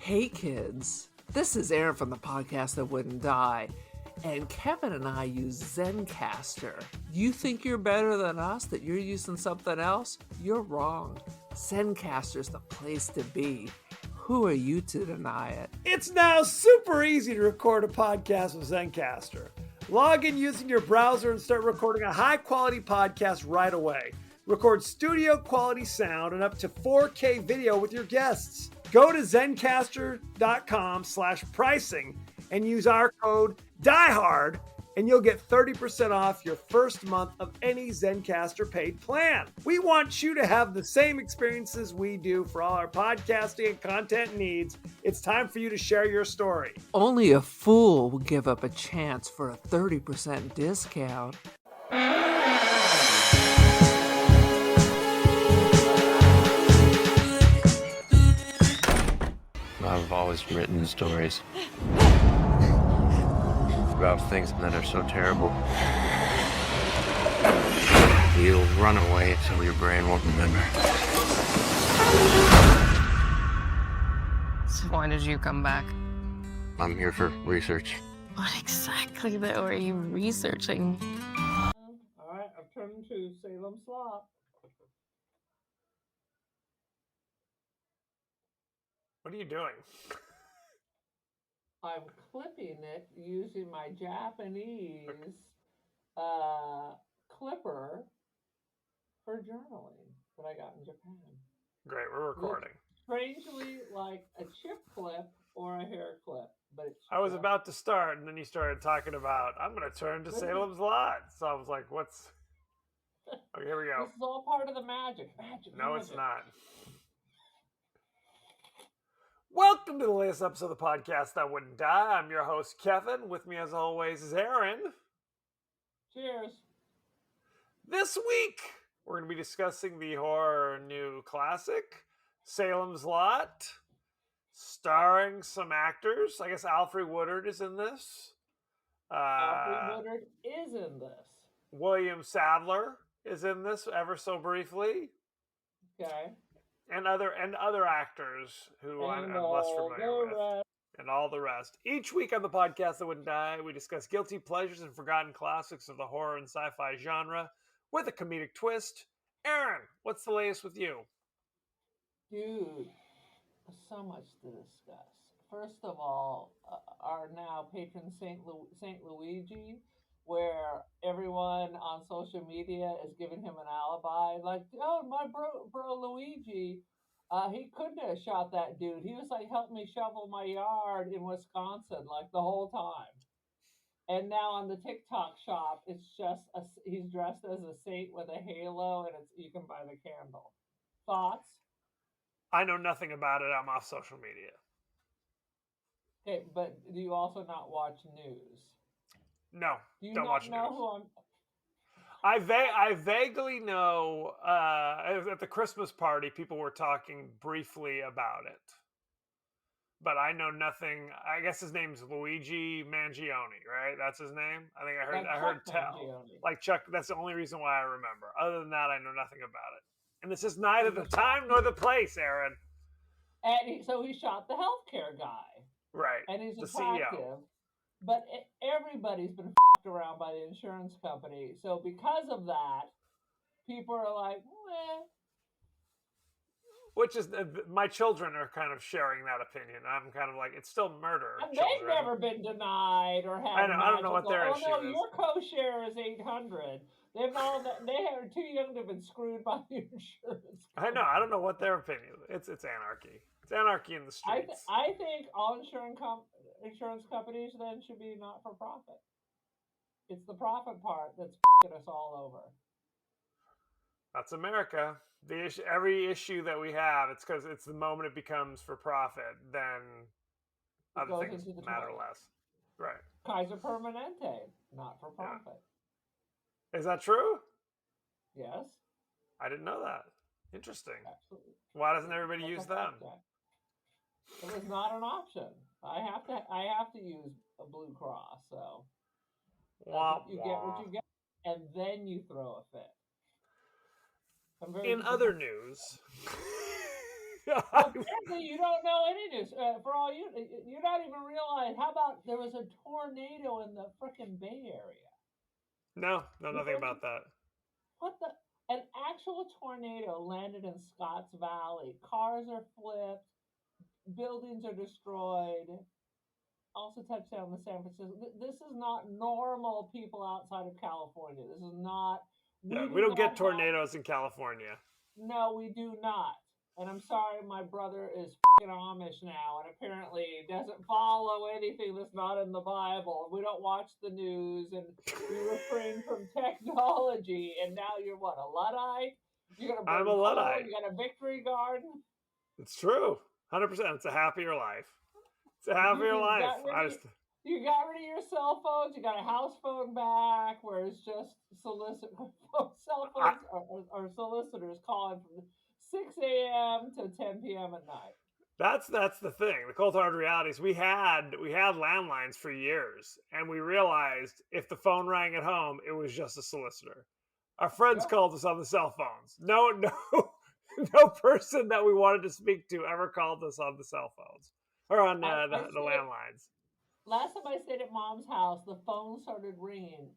Hey kids, this is Aaron from the podcast that wouldn't die, and Kevin and I use Zencastr. You think you're better than us, that you're using something else? You're wrong. Zencastr's the place to be. Who are you to deny it? It's now super easy to record a podcast with Zencastr. Log in using your browser and start recording a high-quality podcast right away. Record studio-quality sound and up to 4K video with your guests. Go to zencastr.com/pricing and use our code DIEHARD and you'll get 30% off your first month of any Zencastr paid plan. We want you to have the same experiences we do for all our podcasting and content needs. It's time for you to share your story. Only a fool will give up a chance for a 30% discount. I've always written stories about things that are so terrible. You'll run away so your brain won't remember. So why did you come back? I'm here for research. What exactly though are you researching? All right, I've turned to Salem slot. What are you doing? I'm clipping it using my Japanese clipper for journaling that I got in Japan. Great, we're recording. Looks strangely like a chip clip or a hair clip, but it's I was about to start, and then you started talking about, I'm going to turn to Salem's Lot. So I was like, what's... Okay, here we go. This is all part of the magic. No, it's not. Welcome to the latest episode of the podcast that wouldn't die. I'm your host, Kevin. With me, as always, is Aaron. Cheers. This week, we're going to be discussing the horror new classic, Salem's Lot, starring some actors. I guess Alfre Woodard is in this. Alfre Woodard is in this. William Sadler is in this, ever so briefly. Okay. And other actors who I'm less familiar with. And all the rest. Each week on the podcast that wouldn't die, we discuss guilty pleasures and forgotten classics of the horror and sci-fi genre with a comedic twist. Aaron, what's the latest with you? Dude, so much to discuss. First of all, our now patron Saint Luigi, where everyone on social media is giving him an alibi. Like, oh, my bro Luigi, he couldn't have shot that dude. He was like, help me shovel my yard in Wisconsin, like the whole time. And now on the TikTok shop, it's just he's dressed as a saint with a halo, and you can buy the candle. Thoughts? I know nothing about it. I'm off social media. Okay, but do you also not watch news? No, Do you don't not watch know news. who I'm? I vaguely know at the Christmas party, people were talking briefly about it. But I know nothing. I guess his name's Luigi Mangione, right? That's his name. I think I heard tell. Mangione. Like Chuck. That's the only reason why I remember. Other than that, I know nothing about it. And this is neither the time nor the place, Aaron. And so he shot the healthcare guy. Right. And he's the attractive. CEO. But everybody's been around by the insurance company. So because of that, people are like, meh. Which is, my children are kind of sharing that opinion. I'm kind of like, it's still murder. And they've never been denied or had. I don't know what their issue is. Your co-share is $800. They are too young to have been screwed by the insurance company. I know. I don't know what their opinion is. It's anarchy. It's anarchy in the streets. I think all insurance companies then should be not for profit. It's the profit part that's f***ing us all over. That's America. Every issue that we have, it's because it's the moment it becomes for profit, then other things matter less. Right. Kaiser Permanente, not for profit. Yeah. Is that true? Yes. I didn't know that. Interesting. Absolutely. Why doesn't everybody use them? It was not an option. I have to use a Blue Cross, so you get what you get, and then you throw a fit. In other news, Well, apparently you don't know any news. For all you don't even realize. How about there was a tornado in the frickin' Bay Area? No, You nothing heard about that. what the? An actual tornado landed in Scotts Valley. Cars are flipped. Buildings are destroyed. Also touched down in San Francisco. This is not normal people outside of California. This is not. Yeah, We we do don't not get have. tornadoes in California. No, we do not. And I'm sorry, my brother is Amish now, and apparently doesn't follow anything that's not in the Bible. We don't watch the news, and we refrain from technology. And now you're what, a Luddite? You're gonna I'm a burn coal? Luddite. You got a victory garden? It's true. 100%. It's a happier life. It's a You happier you life. got rid of you got rid of your cell phones. You got a house phone back, where it's just cell I, phones or solicitors calling from 6 a.m. to 10 p.m. at night. that's the thing. The cold hard reality is we had landlines for years, and we realized if the phone rang at home, it was just a solicitor. Our friends Yep. called us on the cell phones. No, no, no person that we wanted to speak to ever called us on the cell phones or on I the stayed landlines. last time I stayed at mom's house, the phone started ringing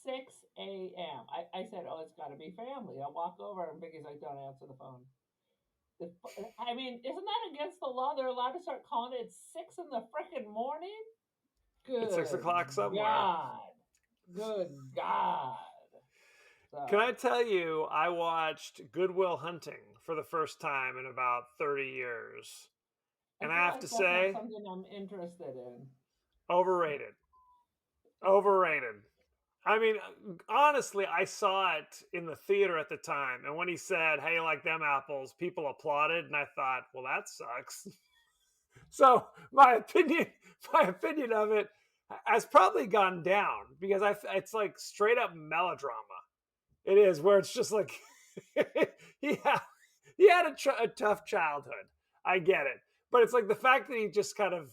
6 a.m. I said, "Oh, it's got to be family." I walk over and Vicky's like, "Don't answer the phone." I mean, isn't that against the law? They're allowed to start calling it 6 in the frickin' morning. It's 6 o'clock Good somewhere. God, good God. Can I So tell you, I watched Goodwill Hunting for the first time in about 30 years. I And I feel have to like that's not say, something I'm interested in. overrated. Overrated. I mean, honestly, I saw it in the theater at the time. And when he said, "Hey, you like them apples?" people applauded. And I thought, well, that sucks. So my opinion of it has probably gone down because it's like straight up melodrama. It is where it's just like he had, he had a tough childhood. I get it, but it's like the fact that he just kind of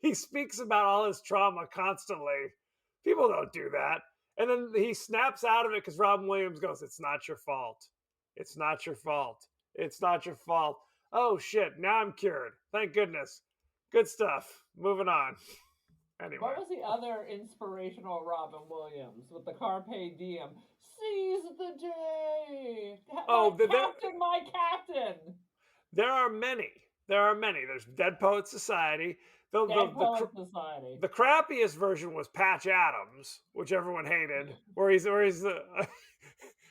he speaks about all his trauma constantly. People don't do that, and then he snaps out of it because Robin Williams goes, "It's not your fault. It's not your fault. It's not your fault." Oh shit! Now I'm cured. Thank goodness. Good stuff. Moving on. What Anyway. was the other inspirational Robin Williams with the Carpe Diem? Seize the day, Oh, my captain. there are many. There are many. There's Dead Poet Society. The the Dead the, Poet Society. the crappiest version was Patch Adams, which everyone hated, where he's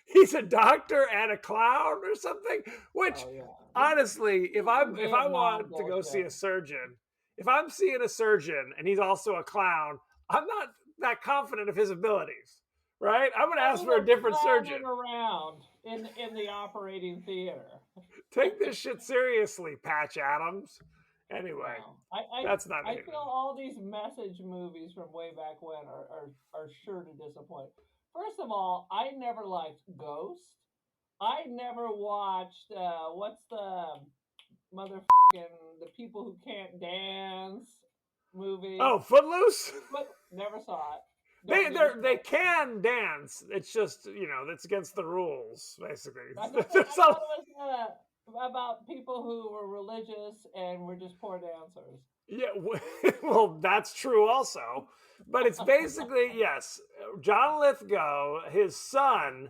he's a doctor and a clown or something. Which Oh yeah, honestly, if this is some I Vietnam want to go see bullshit. a surgeon, if I'm seeing a surgeon and he's also a clown, I'm not that confident of his abilities, right? I'm going to I ask mean, for a they're different clowning surgeon. around in the operating theater. Take this shit seriously, Patch Adams. Anyway, No, that's not I feel even. all these message movies from way back when are sure to disappoint. First of all, I never liked Ghost. I never watched what's the motherfucking the people who can't dance movie, Oh, Footloose. but never saw it. They Don't give a they shit. can dance. It's just that's against the rules, basically. I There's thought a, it was about people who were religious and were just poor dancers. yeah, well, that's true also, but it's basically yes. John Lithgow, his son,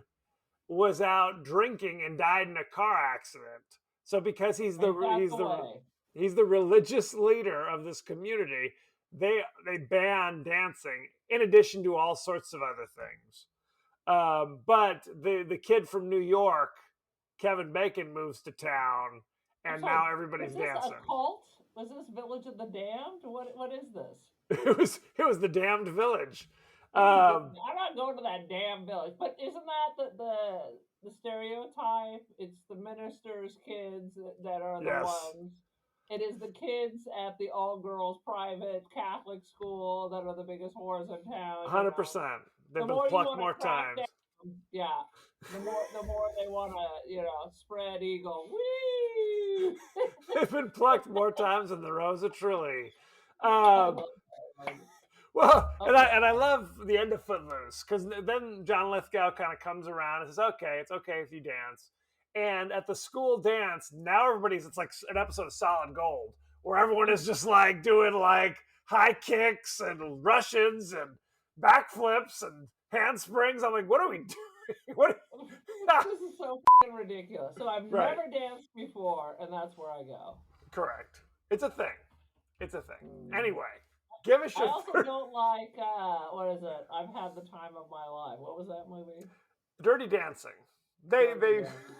was out drinking and died in a car accident. So because Ain't that the way? he's the religious leader of this community, they ban dancing in addition to all sorts of other things. But the kid from New York, Kevin Bacon, moves to town, I'm and sorry. now Was everybody's this a dancing. cult? Was this Village of the Damned? What is this? It was the damned village. Um, I'm not going to that damn village. But isn't that the stereotype? It's the minister's kids that are the yes, ones. It is the kids at the all girls private Catholic school that are the biggest whores in town. 100%. The They've been more you plucked want to more crack times. down, yeah, the more they want to spread eagle. Whee! They've been plucked more times than the Rose of Tralee. I Um, love that movie. well, and Okay, I love the end of Footloose because then John Lithgow kind of comes around and says, "Okay, it's okay if you dance," And at the school dance, now it's like an episode of Solid Gold, where everyone is just like doing like high kicks and Russians and backflips and handsprings. I'm like, what are we doing? What? This is so ridiculous. So I've Right. never danced before, and that's where I go. Correct. It's a thing. It's a thing. Mm. Anyway, give us I your. also don't like what is it? I've had the time of my life. What was that movie? Dirty Dancing. Dirty They Dancing.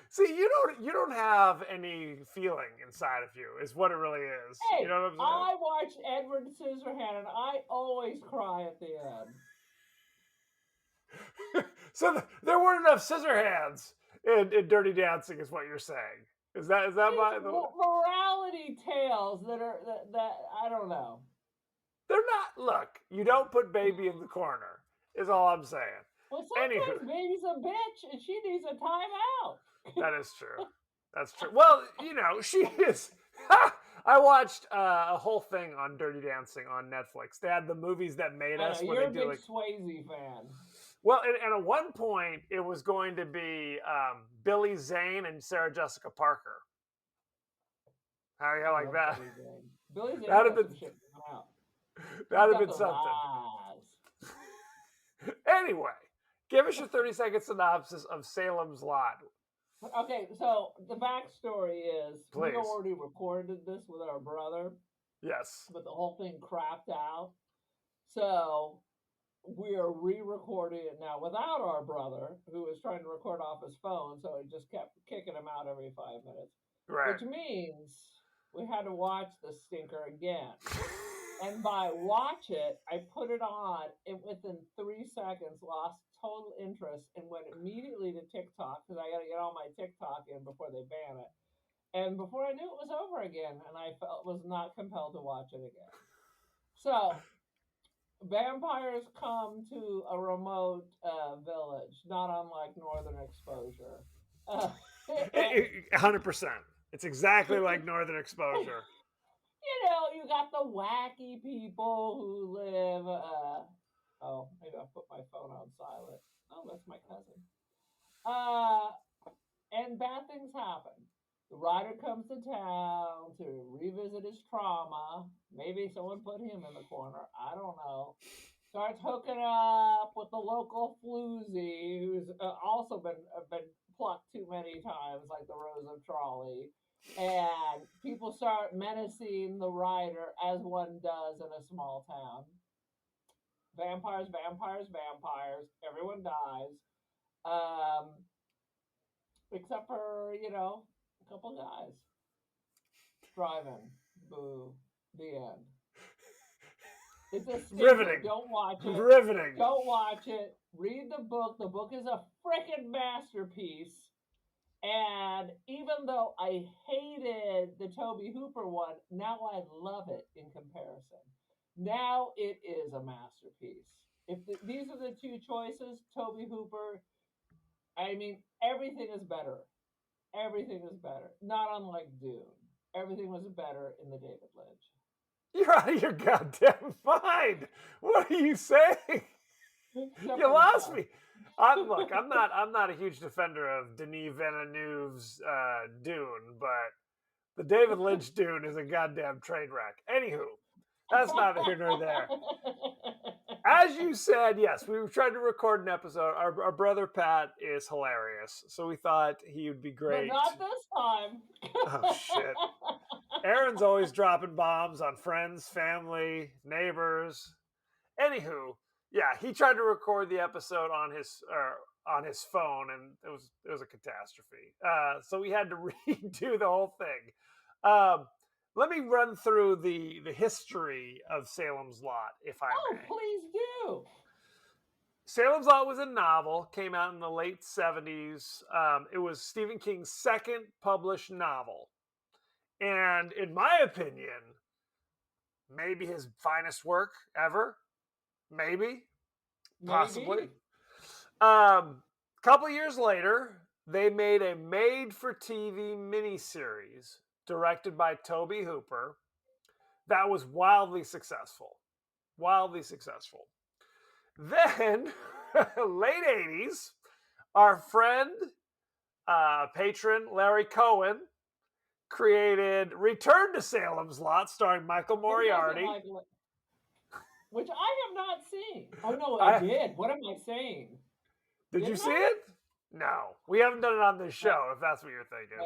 see you don't have any feeling inside of you is what it really is. Hey, you know what I'm saying? I watched Edward Scissorhands, and I always cry at the end. So there weren't enough scissor hands in Dirty Dancing, is what you're saying. Is that my? Morality tales that I don't know. They're not. Look, you don't put baby in the corner. Is all I'm saying. Well, sometimes baby's a bitch, and she needs a timeout. That is true. That's true. Well, she is. I watched a whole thing on Dirty Dancing on Netflix. They had the movies that made us. You're a big Swayze fan. Well, and at one point, it was going to be Billy Zane and Sarah Jessica Parker. How you like that? Billy Zane That'd have been out. That'd have been something. Anyway, give us your 30-second synopsis of Salem's Lot. Okay, so the backstory is Please. We already recorded this with our brother. Yes. But the whole thing crapped out. So we are re-recording it now without our brother, who was trying to record off his phone, so it just kept kicking him out every 5 minutes. Right. Which means we had to watch the stinker again. And by watch it, I put it on, and within 3 seconds lost total interest and went immediately to TikTok, because I got to get all my TikTok in before they ban it. And before I knew it was over again, and I was not compelled to watch it again. So, vampires come to a remote village, not unlike Northern Exposure. 100%. It's exactly like Northern Exposure. You got the wacky people who live. Oh, maybe I'll put my phone on silent. Oh, that's my cousin. And bad things happen. The writer comes to town to revisit his trauma. Maybe someone put him in the corner. I don't know. Starts hooking up with the local floozy, who's also been plucked too many times, like the Rose of Trolley. And people start menacing the writer, as one does in a small town. Vampires, vampires, vampires. Everyone dies. Except for, a couple guys. Driving. Boo. The end. It's a stinker. Riveting. Don't watch it. Riveting. Don't watch it. Read the book. The book is a freaking masterpiece. And even though I hated the Toby Hooper one, now I love it in comparison. Now it is a masterpiece. These are the two choices, Toby Hooper, I mean, everything is better. Everything is better. Not unlike Dune. Everything was better in the David Lynch. You're out of your goddamn mind. What are you saying? You lost me. I'm not a huge defender of Denis Villeneuve's Dune, but the David Lynch Dune is a goddamn train wreck. Anywho, that's neither here nor there. As you said, yes, we were trying to record an episode. Our brother Pat is hilarious, so we thought he would be great. But not this time. Oh, shit. Aaron's always dropping bombs on friends, family, neighbors. Anywho, yeah, he tried to record the episode on his phone, and it was a catastrophe. So we had to redo the whole thing. Let me run through the history of Salem's Lot, if I may. Oh, please do. Salem's Lot was a novel, came out in the late 70s. It was Stephen King's second published novel. And in my opinion, maybe his finest work ever. Maybe. Possibly. Couple years later, they made a made-for-TV miniseries directed by Toby Hooper that was wildly successful. Wildly successful. Then, late 80s, our friend patron Larry Cohen created Return to Salem's Lot, starring Michael Who doesn't Moriarty. like it? Which I have not seen. Oh no, I I- did. What am I saying? Did you Didn't see I? it? No, we haven't done it on this show. If that's what you're thinking.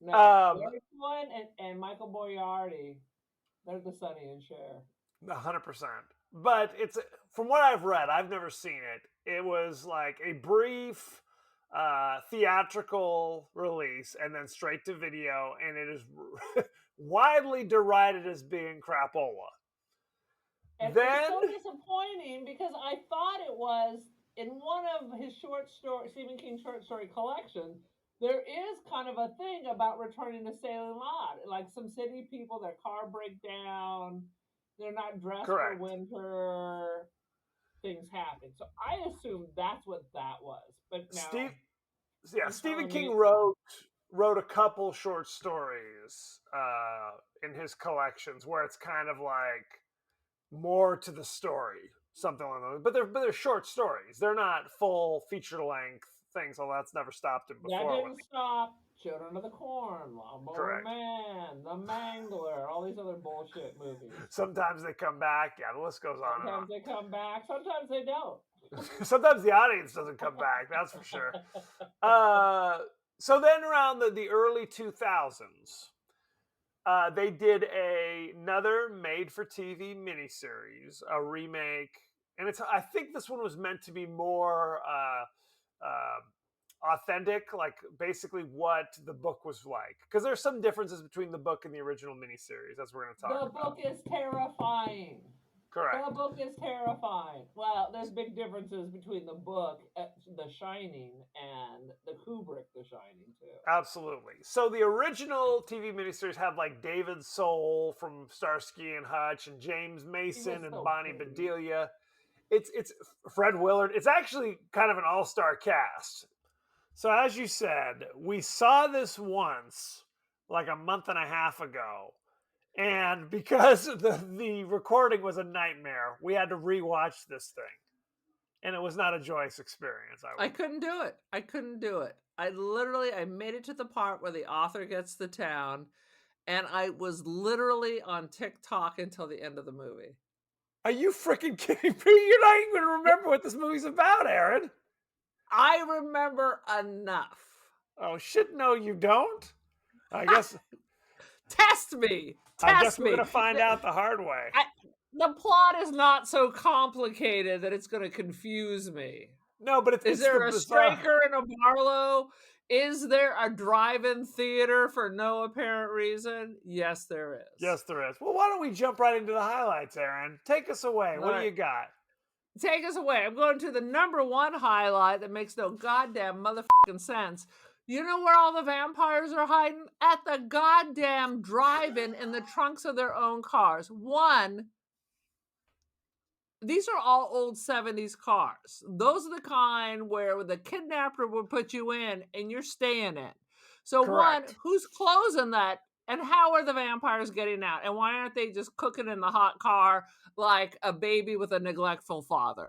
No. Um, Larry Cohen and Michael Moriarty, they're the Sonny and Cher. 100%. But it's from what I've read, I've never seen it. It was like a brief theatrical release and then straight to video, and it is widely derided as being crapola. And Then it's so disappointing because I thought it was in one of his short story, Stephen King short story collection. There is kind of a thing about returning to Salem Lot. Like some city people, their car break down, they're not dressed correct. for winter, things happen. So I assumed that's what that was. But now, Stephen King me- wrote a couple short stories in his collections where it's kind of like more to the story, something like that. But they're short stories. They're not full feature length things. Although that's never stopped him before. that didn't stop Children of the Corn, Lawnmower Correct. Man, The Mangler, all these other bullshit movies. Sometimes they come back. Yeah, the list goes on and on. Sometimes they come back. Sometimes they don't. Sometimes the audience doesn't come back. That's for sure. So then around the early 2000s, they did another made-for-TV miniseries, a remake, and I think this one was meant to be more authentic, like basically what the book was like. Because there's some differences between the book and the original miniseries, as we're going to talk about. The book is terrifying. Correct. The book is terrifying. Well, there's big differences between the book, The Shining, and the Kubrick, The Shining, too. Absolutely. So the original TV miniseries had like David Soul from Starsky and Hutch and James Mason and so Bonnie pretty. Bedelia. It's Fred Willard. It's actually kind of an all-star cast. So as you said, we saw this once like a month and a half ago. And because the recording was a nightmare, we had to rewatch this thing. And it was not a joyous experience. I couldn't do it. I made it to the part where the author gets to town, and I was literally on TikTok until the end of the movie. Are you freaking kidding me? You're not even going to remember what this movie's about, Aaron. I remember enough. Oh, shit, no, you don't? I guess... Test me. I guess we're going to find out the hard way. The plot is not so complicated that it's going to confuse me. No, but is there a Straker and a Barlow? Is there a drive-in theater for no apparent reason? Yes, there is. Yes, there is. Well, why don't we jump right into the highlights, Aaron? Take us away. What do you got? Take us away. I'm going to the number one highlight that makes no goddamn motherfucking sense. You know where all the vampires are hiding? At the goddamn drive-in in the trunks of their own cars. These are all old 70s cars. Those are the kind where the kidnapper would put you in and you're staying in. So correct. One, who's closing that? And how are the vampires getting out? And why aren't they just cooking in the hot car like a baby with a neglectful father?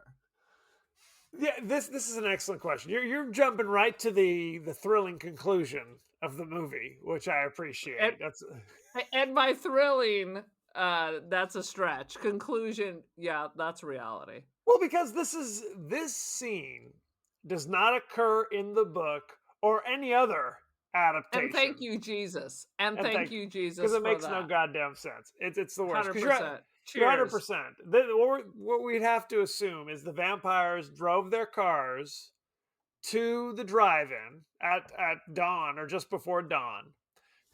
Yeah, this is an excellent question. You're jumping right to the thrilling conclusion of the movie, which I appreciate. And by thrilling, that's a stretch. Conclusion, yeah, that's reality. Well, because this scene does not occur in the book or any other adaptation. And thank you, Jesus. And thank you, Jesus, because it makes no goddamn sense. It's the worst. 100%. You're 100%. What we'd have to assume is the vampires drove their cars to the drive-in at dawn or just before dawn,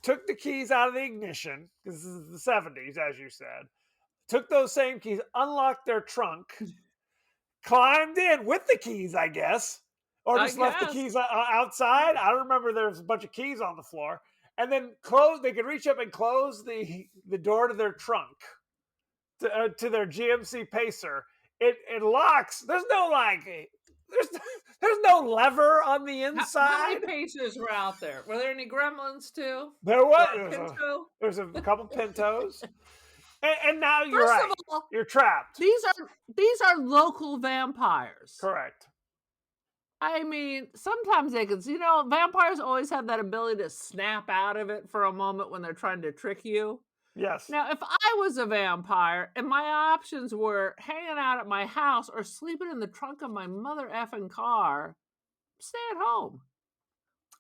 took the keys out of the ignition, because this is the 70s, as you said, took those same keys, unlocked their trunk, climbed in with the keys, I guess, or just left the keys outside. I don't remember. There was a bunch of keys on the floor. And then they could reach up and close the door to their trunk. To their GMC Pacer, it locks. There's no there's no lever on the inside. How many Pacers were out there? Were there any Gremlins too? There was. There's a couple Pintos, and now you're First right. Of all, you're trapped. These are local vampires. Correct. I mean, sometimes they can, vampires always have that ability to snap out of it for a moment when they're trying to trick you. Yes. Now, if I was a vampire and my options were hanging out at my house or sleeping in the trunk of my mother effing car, stay at home.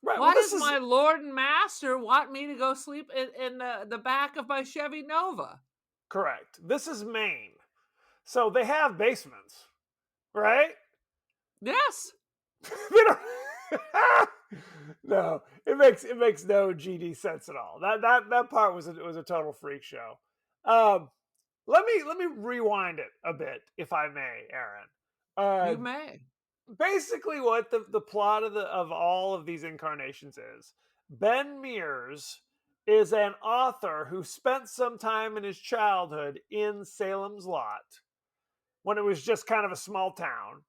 Right. Why Well, this does is my lord and master want me to go sleep in the back of my Chevy Nova? correct. This is Maine. So they have basements, right? Yes. They don't- no, it makes no GD sense at all. That part was a total freak show. Um, let me rewind it a bit, if I may, Aaron. You may. Basically, what the plot of all of these incarnations is: Ben Mears is an author who spent some time in his childhood in Salem's Lot when it was just kind of a small town,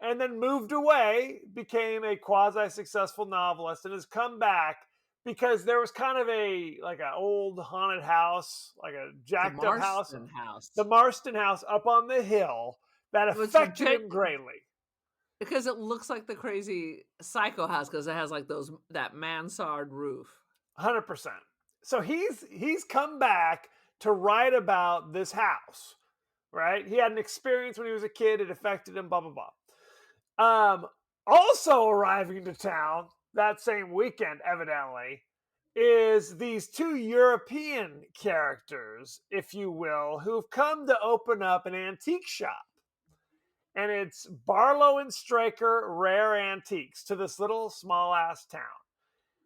and then moved away, became a quasi successful novelist, and has come back because there was kind of like an old haunted house, like a The jacked up house, Marston House. the Marston House up on the hill that Which affected him greatly. because it looks like the crazy psycho house because it has like that mansard roof. 100%. So he's come back to write about this house, right? He had an experience when he was a kid, it affected him, blah blah blah. Also arriving to town that same weekend, evidently, is these two European characters, if you will, who've come to open up an antique shop. And it's Barlow and Straker Rare Antiques to this little small ass town.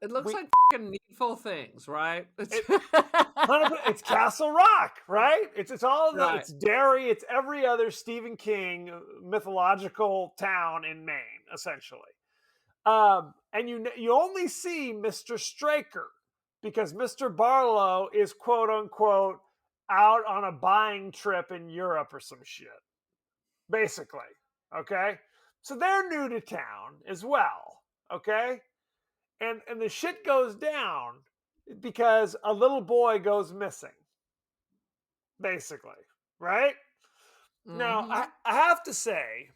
It looks like fucking Needful Things, right? It's Castle Rock, right? It's all of the, Right. it's Derry, it's every other Stephen King mythological town in Maine, essentially. And you only see Mr. Straker because Mr. Barlow is quote unquote out on a buying trip in Europe or some shit. Basically. Okay? So they're new to town as well. Okay? And the shit goes down because a little boy goes missing. Basically. Right? Now, I have to say,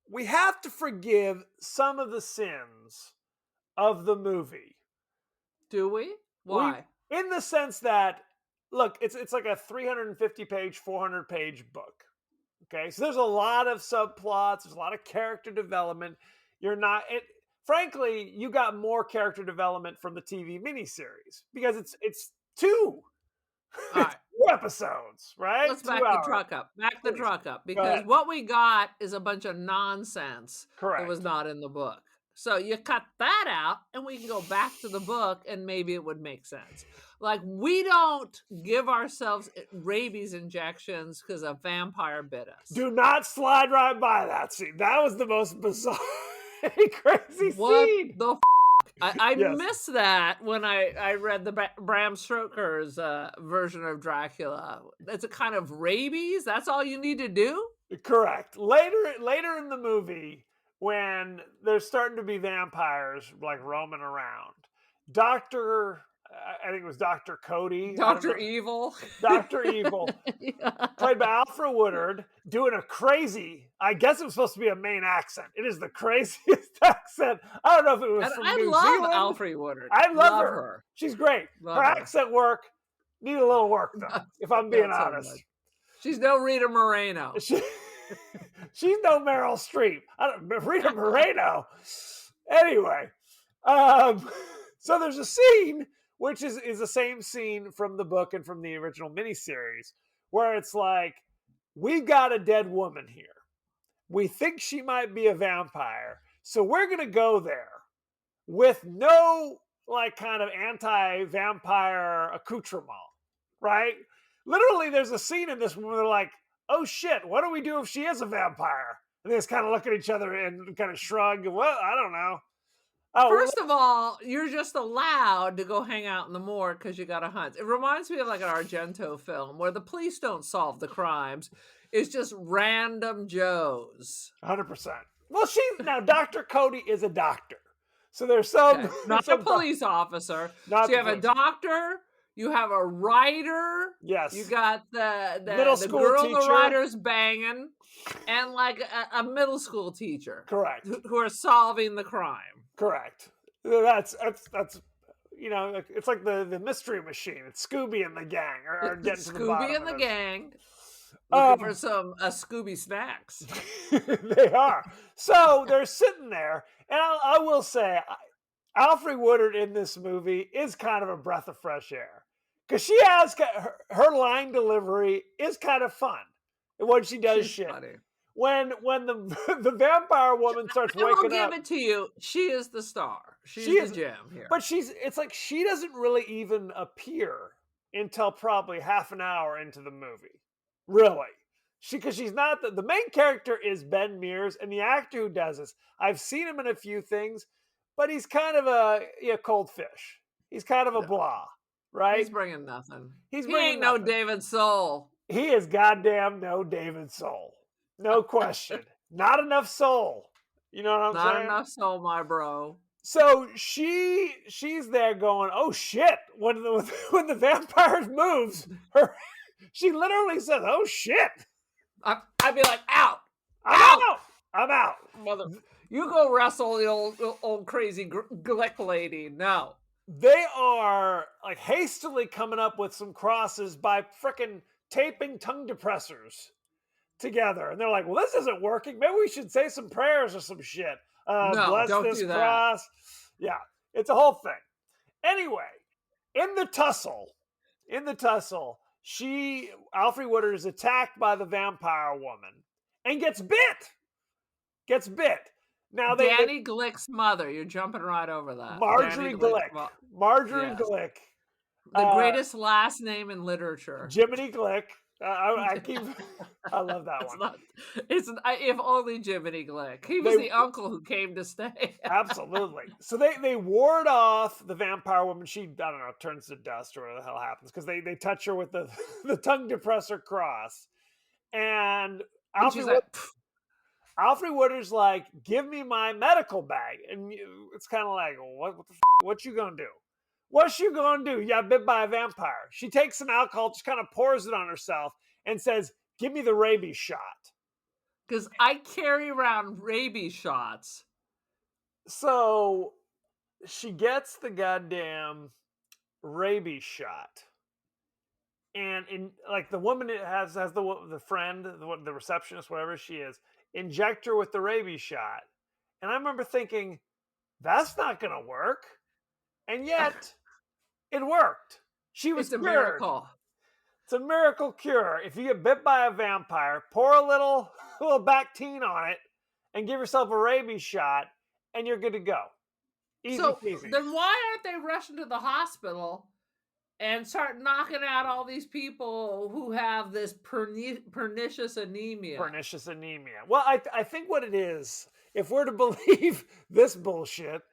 we have to forgive some of the sins of the movie. Do we? Why? In the sense that, look, it's like a 350 page, 400 page book. Okay, so there's a lot of subplots, there's a lot of character development. Frankly, you got more character development from the TV miniseries because it's two, All right. 2 episodes, right? Let's 2 back the hours. truck up. Back the Please. truck up. Go Because ahead. what we got is a bunch of nonsense Correct. that was not in the book. So you cut that out and we can go back to the book and maybe it would make sense. Like, we don't give ourselves rabies injections because a vampire bit us. Do not slide right by that scene. That was the most bizarre, crazy What scene. the I Yes. missed that when I read the Bram Stoker's version of Dracula. It's a kind of rabies. That's all you need to do? Correct. Later in the movie, when there's starting to be vampires like roaming around, I think it was Dr. Cody. Dr. Evil. Dr. Evil, Yeah. played by Alfred Woodard, doing a crazy, I guess it was supposed to be a Maine accent. It is the craziest accent. I don't know if it was And from I New love Zealand. Alfred Woodard. I love her. her. She's great. Love her her. accent work, need a little work though, if I'm being Not so honest. much. She's no Rita Moreno. She's no Meryl Streep. Rita Moreno. Anyway, so there's a scene which is the same scene from the book and from the original miniseries, where it's like, we've got a dead woman here. We think she might be a vampire, so we're gonna go there with no like kind of anti-vampire accoutrement, right? Literally, there's a scene in this where they're like, oh shit, what do we do if she is a vampire? And they just kind of look at each other and kind of shrug. Well, I don't know. Oh, First of all, you're just allowed to go hang out in the morgue because you got to hunt. It reminds me of like an Argento film where the police don't solve the crimes. It's just random Joes. 100%. Well, now Dr. Cody is a doctor. So there's some... Okay. Not a police officer. Not So you have a doctor, You have a writer. Yes. You got the Middle the school girl the teacher. writer's banging, and like a middle school teacher. Correct. Who are solving the crime. Correct. That's you know, it's like the mystery machine. It's Scooby and the gang are getting to the bottom Scooby and the of gang looking for some Scooby snacks. They are. So they're sitting there, and I will say, Alfre Woodard in this movie is kind of a breath of fresh air because she has her line delivery is kind of fun when she does She's shit. funny. When the the vampire woman starts I will waking give up, it to you. She is the star. She's she the is, gem here. but it's like she doesn't really even appear until probably half an hour into the movie. Really. Because she's not the main character is Ben Mears, and the actor who does this, I've seen him in a few things, but he's kind of a cold fish. He's kind of a blah, right? He's bringing nothing. He bringing ain't nothing. no David Soul. He is goddamn no David Soul. No question. Not enough soul. You know what I'm saying? Not enough soul, my bro. So she's there going, oh shit! When the vampire moves, she literally says, "Oh shit!" I'd be like, out! I'm out. Mother, you go wrestle the old crazy Glick lady. No. They are like hastily coming up with some crosses by frickin' taping tongue depressors together, and they're like, "Well, this isn't working. Maybe we should say some prayers or some shit." No, Bless don't this do that. cross. Yeah, it's a whole thing. Anyway, in the tussle, Alfre Woodard is attacked by the vampire woman and gets bit. Now Danny Glick's mother. You're jumping right over that. Marjorie Glick. Marjorie Yes. Glick. The greatest last name in literature. Jiminy Glick. I love that one. If only Jiminy Glick. He was the uncle who came to stay. Absolutely. So they ward off the vampire woman. She, I don't know, turns to dust or whatever the hell happens because they touch her with the tongue depressor cross. And Alfre Woodard's like, give me my medical bag. And it's kind of like, what you gonna do? What's she gonna do? You got bit by a vampire. She takes some alcohol, just kind of pours it on herself and says, give me the rabies shot. Because I carry around rabies shots. So she gets the goddamn rabies shot. And like the woman has the friend, the receptionist, whatever she is, inject her with the rabies shot. And I remember thinking, that's not going to work. And yet, it worked. She was cured. It's a miracle. It's a miracle cure. If you get bit by a vampire, pour a little Bactine on it and give yourself a rabies shot, and you're good to go. Easy peasy. Then why aren't they rushing to the hospital and start knocking out all these people who have this pernicious anemia? Pernicious anemia. Well, I think what it is, if we're to believe this bullshit,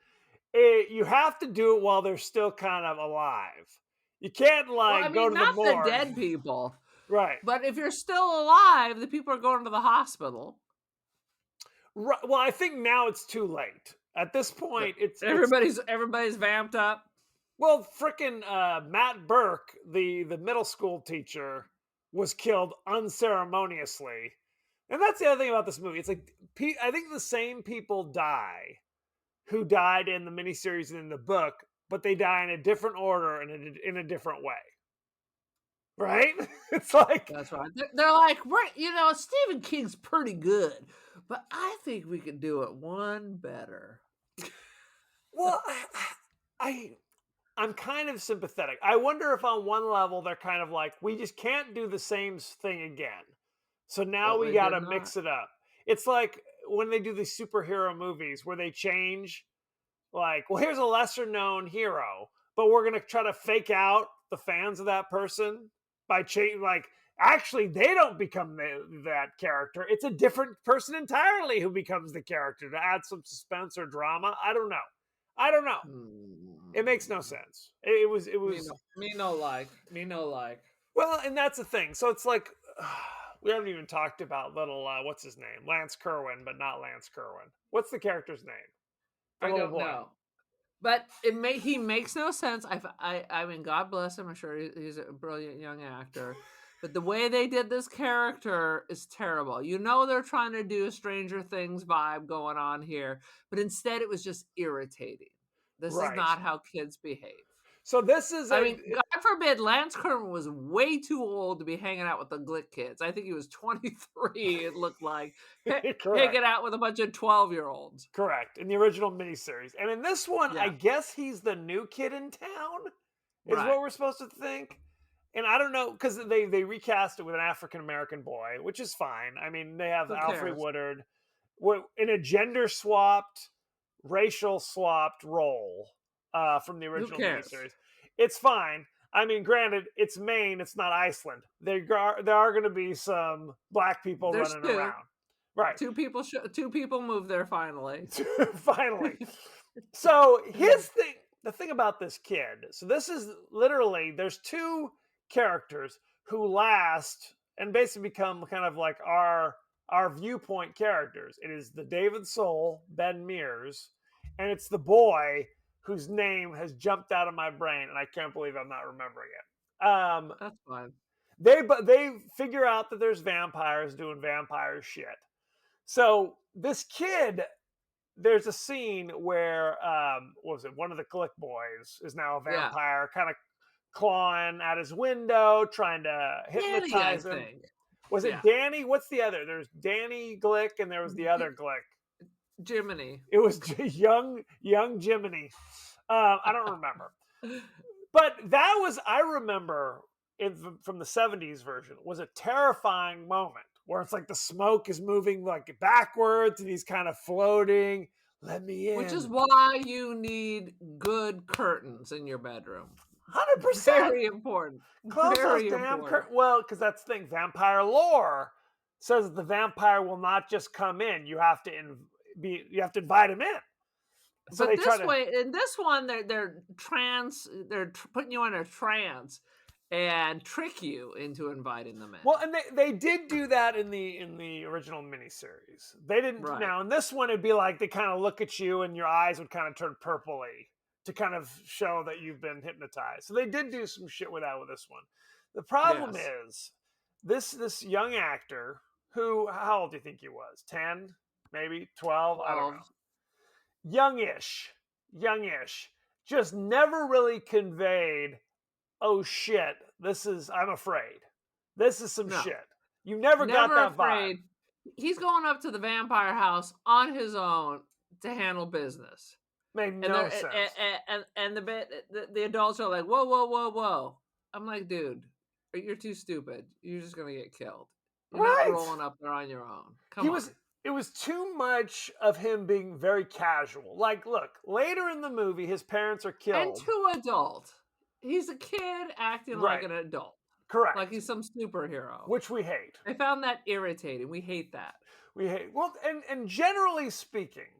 you have to do it while they're still kind of alive. You can't go to the morgue. Not the dead people, right? But if you're still alive, the people are going to the hospital. Right. Well, I think now it's too late. At this point, everybody's vamped up. Well, frickin' Matt Burke, the middle school teacher, was killed unceremoniously, and that's the other thing about this movie. It's like I think the same people die who died in the miniseries and in the book, but they die in a different order and in a different way. Right? It's like that's right. They're like, Stephen King's pretty good, but I think we could do it one better. Well, I'm kind of sympathetic. I wonder if on one level they're kind of like, we just can't do the same thing again. So now we got to mix it up. It's like when they do these superhero movies where they change, like, well, here's a lesser known hero, but we're going to try to fake out the fans of that person by changing, like, actually, they don't become that character. It's a different person entirely who becomes the character to add some suspense or drama. I don't know. It makes no sense. It was me no like. Well, and that's the thing. So it's like we haven't even talked about little what's his name, Lance Kerwin, but not Lance Kerwin. What's the character's name? I don't know. But he makes no sense. I mean, God bless him. I'm sure he's a brilliant young actor. But the way they did this character is terrible. You know they're trying to do a Stranger Things vibe going on here, but instead it was just irritating. This is Right. not how kids behave. So this is I mean, God forbid, Lance Kerman was way too old to be hanging out with the Glick kids. I think he was 23, it looked like, hanging out with a bunch of 12-year-olds. Correct. In the original miniseries. And in this one, I Yeah. guess he's the new kid in town, is Right. what we're supposed to think. And I don't know, because they recast it with an African-American boy, which is fine. I mean, they have Who Alfred cares? Woodard in a gender-swapped, racial-swapped role from the Who original cares? miniseries. It's fine. I mean, granted, it's Maine, it's not Iceland. There are going to be some black people There's running two. around. Right. Two people moved there finally. Finally. So the thing about this kid, so this is literally, there's two characters who last and basically become kind of like our viewpoint characters. It is the David Soul, Ben Mears, and it's the boy whose name has jumped out of my brain, and I can't believe I'm not remembering it. That's fine. They figure out that there's vampires doing vampire shit. So this kid, there's a scene where what was it? One of the Glick boys is now a vampire, kind of clawing at his window, trying to hypnotize Danny, I him. think. Was it Danny? What's the other? There's Danny Glick, and there was the other Glick. Jiminy. It was young Jiminy. I don't remember, but that was, I remember from the 70s version, was a terrifying moment where it's like the smoke is moving like backwards and he's kind of floating. Let me in. Which is why you need good curtains in your bedroom. 100%. Very important. Close Very those damn important. curtains. Well, because that's the thing. Vampire lore says that the vampire will not just come in. You have to invite him in. So but in this one, they're putting you in a trance and trick you into inviting them in. Well, and they did do that in the original miniseries. They didn't. Right. Now in this one, it'd be like they kind of look at you and your eyes would kind of turn purpley to kind of show that you've been hypnotized. So they did do some shit with that with this one. The problem is this young actor who, how old do you think he was? 10, maybe 12? I don't know. Youngish, just never really conveyed, oh shit, I'm afraid. This is some shit. You never got that vibe. He's going up to the vampire house on his own to handle business. Made no sense. And the adults are like, whoa. I'm like, dude, you're too stupid. You're just going to get killed. You're not rolling up there on your own. Come on. It was too much of him being very casual. Like, look, later in the movie, his parents are killed. And too adult. He's a kid acting like an adult. Correct. Like he's some superhero. Which we hate. I found that irritating. We hate that. Well, and generally speaking,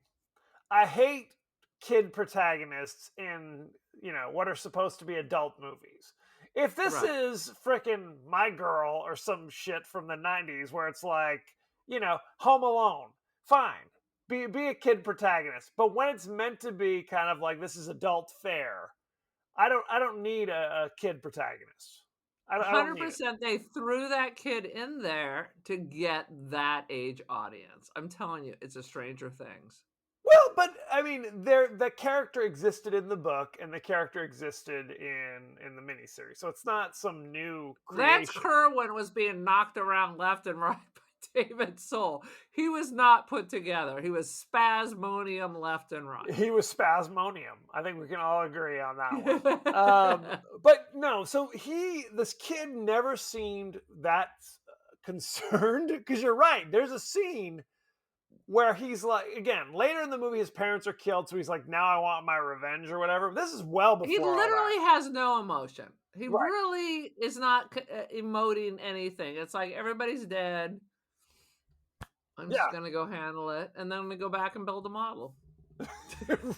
I hate kid protagonists in, what are supposed to be adult movies. If this is frickin' My Girl or some shit from the 90s where it's like, Home Alone, fine. Be a kid protagonist. But when it's meant to be kind of like this is adult fare, I don't need a kid protagonist. 100% they threw that kid in there to get that age audience. I'm telling you, it's a Stranger Things. Well, but I mean, the character existed in the book, and the character existed in the miniseries, so it's not some new creation. Lance Kerwin was being knocked around left and right by David Soul. He was not put together. He was spasmodium left and right. He was spasmodium. I think we can all agree on that one. But no, so this kid never seemed that concerned, because you're right. There's a scene where he's like, again, later in the movie, his parents are killed, so he's like, now I want my revenge or whatever. This is well before. He literally has no emotion. He really is not emoting anything. It's like, everybody's dead. I'm just going to go handle it, and then we go back and build a model.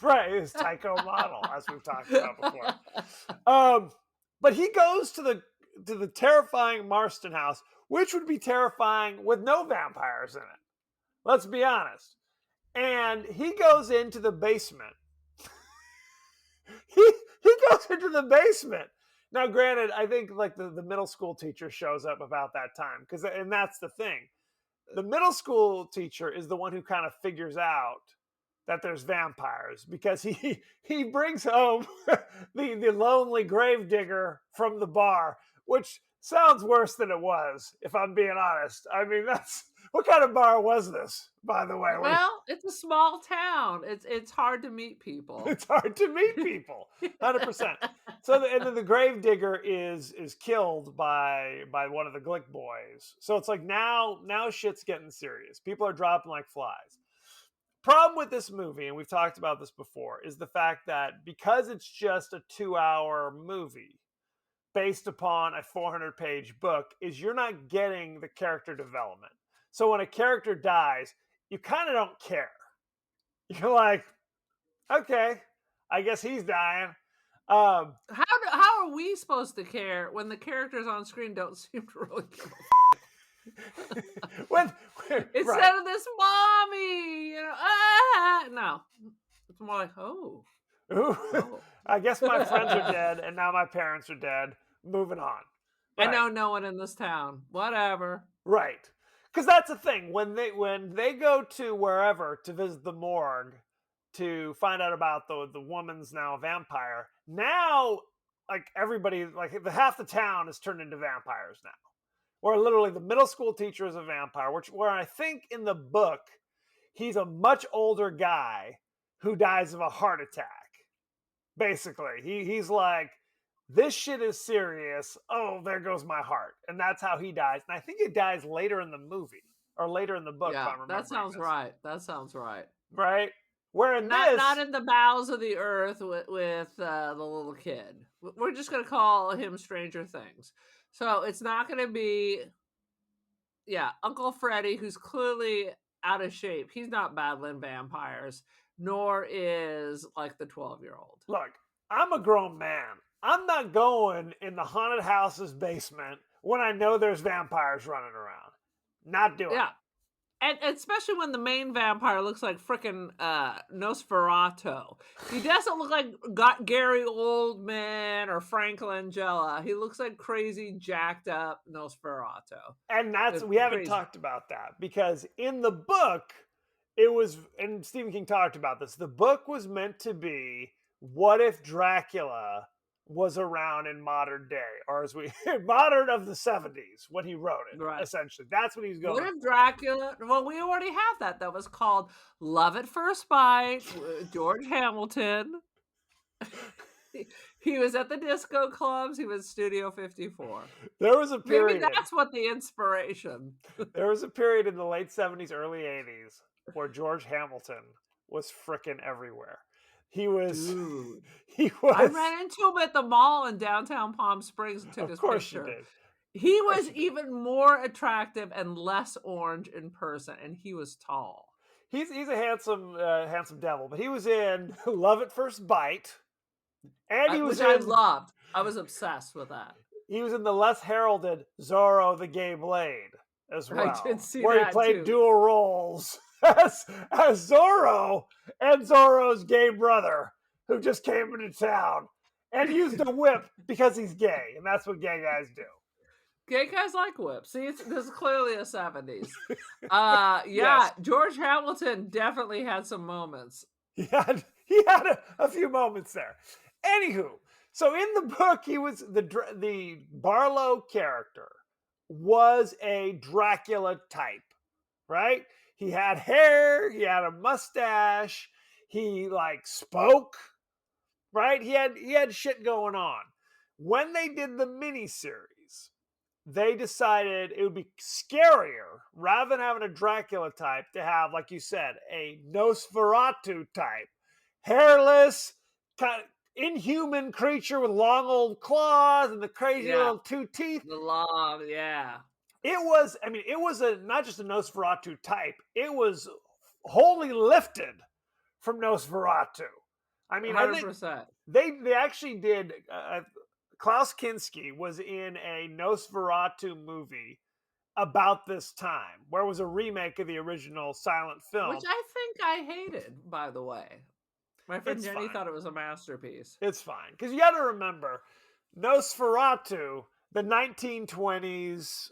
Right, his Tycho model, as we've talked about before. But he goes to the terrifying Marston house, which would be terrifying with no vampires in it. Let's be honest. And he goes into the basement he goes into the basement. Now, granted, I think like the middle school teacher shows up about that time and that's the thing. The middle school teacher is the one who kind of figures out that there's vampires because he brings home the lonely gravedigger from the bar, which sounds worse than it was, if I'm being honest. I mean, that's what kind of bar was this, by the way? Well, it's a small town. It's hard to meet people. It's hard to meet people, 100%. So, and then the gravedigger is killed by one of the Glick boys. So it's like now shit's getting serious. People are dropping like flies. Problem with this movie, and we've talked about this before, is the fact that because it's just a 2-hour movie based upon a 400-page book, is you're not getting the character development. So when a character dies, you kind of don't care. You're like, okay, I guess he's dying. How are we supposed to care when the characters on screen don't seem to really give a instead right. of this mommy, no, it's more like Ooh, I guess my friends are dead, and now my parents are dead. Moving on. Right. I know no one in this town. Whatever. Right, because that's the thing. When they go to wherever to visit the morgue to find out about the woman's now a vampire. Now, like everybody, like half the town is turned into vampires now. Where literally the middle school teacher is a vampire, where I think in the book, he's a much older guy who dies of a heart attack. Basically, he's like, this shit is serious. Oh, there goes my heart. And that's how he dies. And I think he dies later in the movie or later in the book. Yeah, if I'm remembering that sounds this. right. That sounds right. Right? Where in not in the bowels of the earth with the little kid. We're just going to call him Stranger Things. So it's not going to be, Uncle Freddy, who's clearly out of shape. He's not battling vampires, nor is like the 12-year-old. Look, I'm a grown man. I'm not going in the haunted house's basement when I know there's vampires running around. Not doing it. And especially when the main vampire looks like frickin' Nosferatu. He doesn't look like Gary Oldman or Frank Langella. He looks like crazy, jacked up Nosferatu. And we haven't talked about that because in the book, it was, and Stephen King talked about this, the book was meant to be, what if Dracula was around in modern day, or as we modern of the 70s when he wrote it, right. Essentially that's what he's going. What if Dracula? Well, we already have that was called Love at First Bite. George Hamilton. He was at the disco clubs. He was Studio 54. There was a period. Maybe that's what the inspiration. There was a period in the late 70s, early 80s where George Hamilton was frickin' everywhere. He was. Dude. He was. I ran into him at the mall in downtown Palm Springs and took his picture. Of course you did. He was even more attractive and less orange in person, and he was tall. He's a handsome devil, but he was in Love at First Bite, and he was I loved. I was obsessed with that. He was in the less heralded Zorro the Gay Blade as well, I did see where that he played too. Dual roles as Zorro and Zorro's gay brother, who just came into town and used a whip because he's gay, and that's what gay guys do. Gay guys like whips. See, this is clearly a 70s. Yes. George Hamilton definitely had some moments. He had a few moments there. Anywho, so in the book, he was the Barlow character was a Dracula type, right? He had hair, he had a mustache, he like spoke, right? He had shit going on. When they did the miniseries, they decided it would be scarier, rather than having a Dracula type, to have, like you said, a Nosferatu type, hairless, kind of inhuman creature with long old claws and the crazy little two teeth. The long, yeah. It was not just a Nosferatu type. It was wholly lifted from Nosferatu. I mean, 100%. They actually did. Klaus Kinski was in a Nosferatu movie about this time, where it was a remake of the original silent film, which I think I hated, by the way. My friend It's Jenny fine. thought it was a masterpiece. It's fine. Because you got to remember, Nosferatu, the 1920s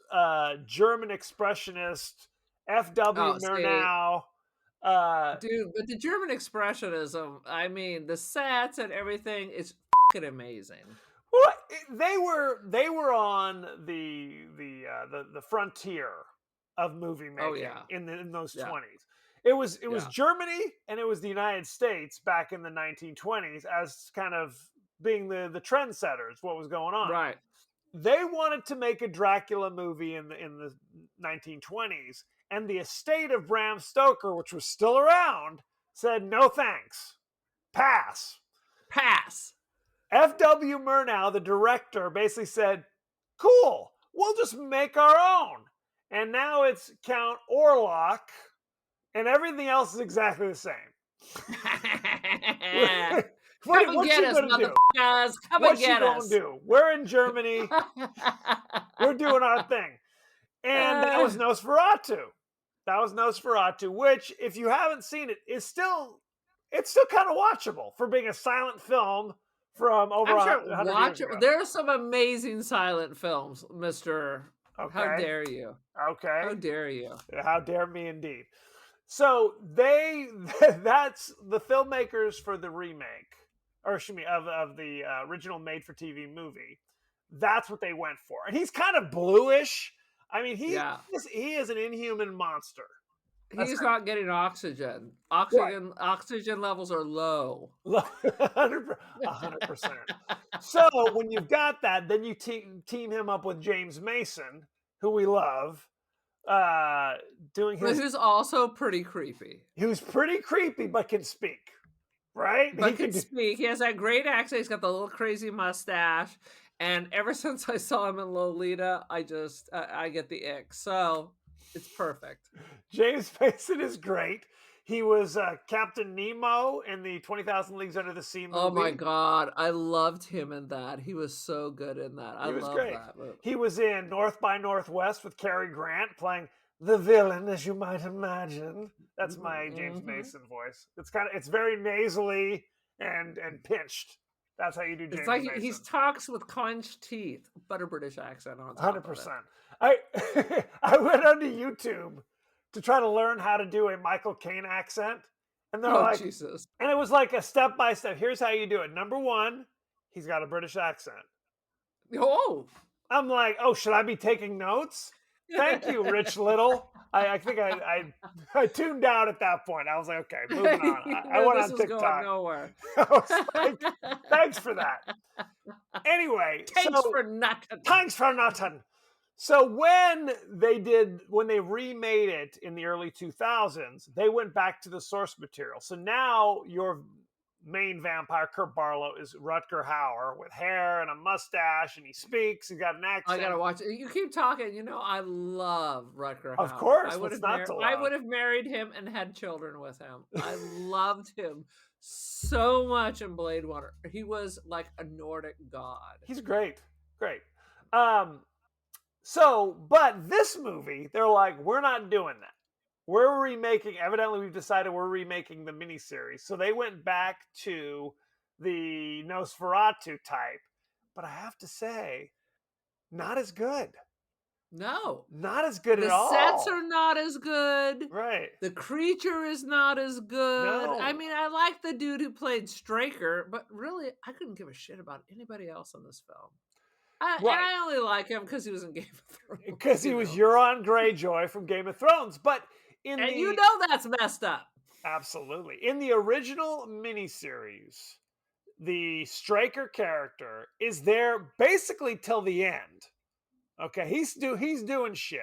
German expressionist, F.W. Oh, see, Murnau. Uh, dude, but the German expressionism, I mean, the sets and everything is fucking amazing. well, they were on the frontier of movie Oh making yeah, in those yeah, 20s. It was yeah. Germany and it was the United States back in the 1920s as kind of being the trendsetters. What was going on? Right. They wanted to make a Dracula movie in the 1920s, and the estate of Bram Stoker, which was still around, said no thanks, pass. Pass. F.W. Murnau, the director, basically said, cool, we'll just make our own. And now it's Count Orlok, and everything else is exactly the same. Come and What's get she us, gonna do? motherfuckers. Come and What's she get gonna us. do? We're in Germany. We're doing our thing. And that was Nosferatu. That was Nosferatu, which, if you haven't seen it, is still kind of watchable for being a silent film from over I'm sure 100 watch years it. ago. There are some amazing silent films, Mr. How Okay. dare you? Okay. How dare you? How dare me indeed. So that's the filmmakers for the remake, or excuse me, of the original made-for-TV movie. That's what they went for, and he's kind of bluish. I mean, Yeah. he is an inhuman monster. He's not getting oxygen. Oxygen levels are low. 100%. So when you've got that, then you team him up with James Mason, who we love, doing But his. who's also pretty creepy. Who's pretty creepy, but can speak, right? But can speak. He has that great accent. He's got the little crazy mustache. And ever since I saw him in Lolita, I just I get the ick. So it's perfect. James Mason is great. He was Captain Nemo in the 20,000 Leagues Under the Sea movie. Oh my God. I loved him in that. He was so good in that. I love great. that movie. He was in North by Northwest with Cary Grant playing the villain, as you might imagine. That's my James Mason voice. It's very nasally and pinched. That's how you do James It's like Mason. he talks with clenched teeth, but a British accent on top 100%. of I went onto YouTube to try to learn how to do a Michael Caine accent, and they're like, Jesus. and it was like a step by step. Here's how you do it. Number one, he's got a British accent. Oh, I'm like, oh, should I be taking notes? Thank you, Rich Little. I think I tuned out at that point. I was like, okay, moving on. I went on TikTok. Going nowhere. I was like, thanks for that. Anyway, Thanks for nothing. Thanks for nothing. So when they remade it in the early 2000s, they went back to the source material. So now your main vampire, Kurt Barlow, is Rutger Hauer with hair and a mustache, and he speaks. He's got an accent. I gotta watch it. You keep talking. You know, I love Rutger Hauer. Of course, I would have married him and had children with him. I loved him so much in Blade Runner. He was like a Nordic god. He's great. But this movie, they're like, we're not doing that. Evidently we've decided we're remaking the miniseries. So they went back to the Nosferatu type. But I have to say, not as good. No. Not as good at all. The sets are not as good. Right. The creature is not as good. No. I mean, I like the dude who played Straker, but really, I couldn't give a shit about anybody else in this film. And I only like him because he was in Game of Thrones. Because he was Euron Greyjoy from Game of Thrones. But you know that's messed up. Absolutely. In the original miniseries, the Straker character is there basically till the end. Okay, he's doing shit.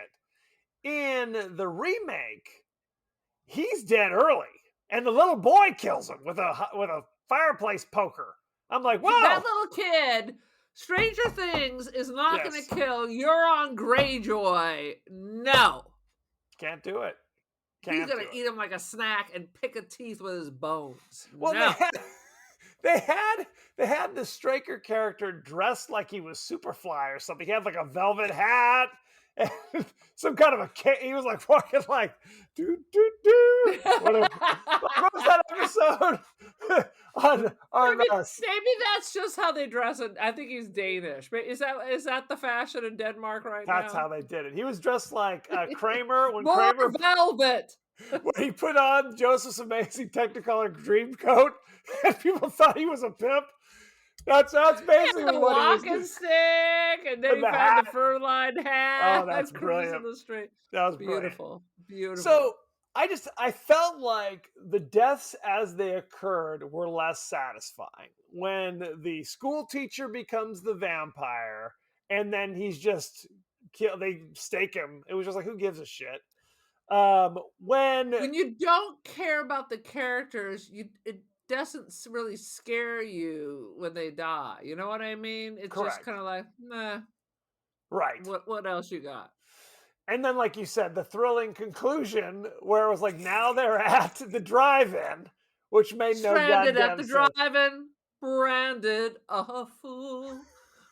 In the remake, he's dead early, and the little boy kills him with a fireplace poker. I'm like, whoa! That little kid, Stranger Things is not going to kill Euron Greyjoy. No, can't do it. He's going to eat him like a snack and pick a teeth with his bones. Well, no. They had the Straker character dressed like he was Superfly or something. He had like a velvet hat. And some kind of he was like walking like do do do. What was that episode on Maybe that's just how they dress it. I think he's Danish. But is that the fashion in Denmark right That's now? how they did it. He was dressed like Kramer when More Kramer velvet. when he put on Joseph's Amazing Technicolor Dream Coat, and people thought he was a pimp. That's basically The what he was walking doing. stick, and then And he the had the hat. fur-lined hat. Oh, that's cruising brilliant. the street. That was brilliant. Beautiful, beautiful. So I felt like the deaths as they occurred were less satisfying. When the school teacher becomes the vampire, and then he's just killed, they stake him. It was just like, who gives a shit? When you don't care about the characters, it doesn't really scare you when they die. You know what I mean? It's Correct. just kind of like, nah. Right. What else you got? And then, like you said, the thrilling conclusion where it was like, now they're at the drive-in, which made no Stranded goddamn at the sense. drive-in, branded a fool.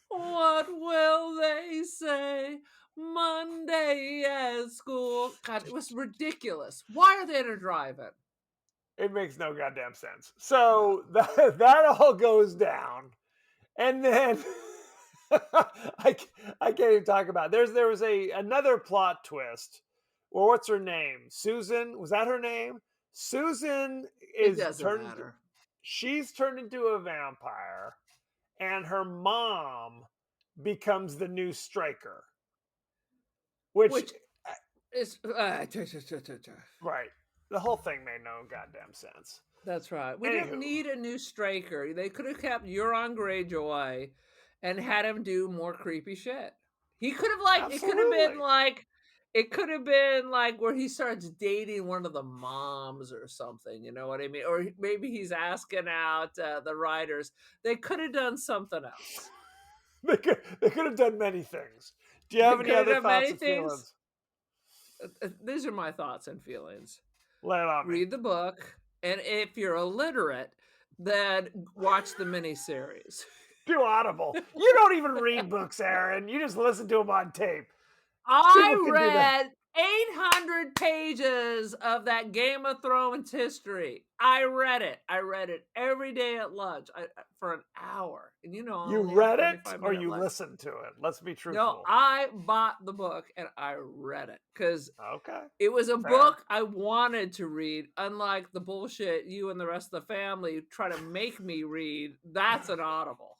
What will they say? Monday at school. God, it was ridiculous. Why are they in a drive-in? It makes no goddamn sense. So that all goes down, and then I can't even talk about it. There was another plot twist. Well, what's her name? Susan, was that her name? Susan It doesn't matter. She's turned into a vampire, and her mom becomes the new Striker, which is right. The whole thing made no goddamn sense. That's right. We didn't need a new Striker. They could have kept Euron Greyjoy and had him do more creepy shit. He could have it could have been like where he starts dating one of the moms or something, you know what I mean? Or maybe he's asking out the writers. They could have done something else. They could have done many things. Do you have any other thoughts and feelings? These are my thoughts and feelings. Lay it on me. Read the book, and if you're illiterate, then watch the miniseries. Do Audible. You don't even read books, Aaron. You just listen to them on tape. I read 800 pages of that Game of Thrones history. I read it. I read it every day at lunch for an hour. And you read it or you listened to it? Let's be truthful. No, I bought the book and I read it because okay, it was a book I wanted to read. Unlike the bullshit you and the rest of the family try to make me read. That's an Audible.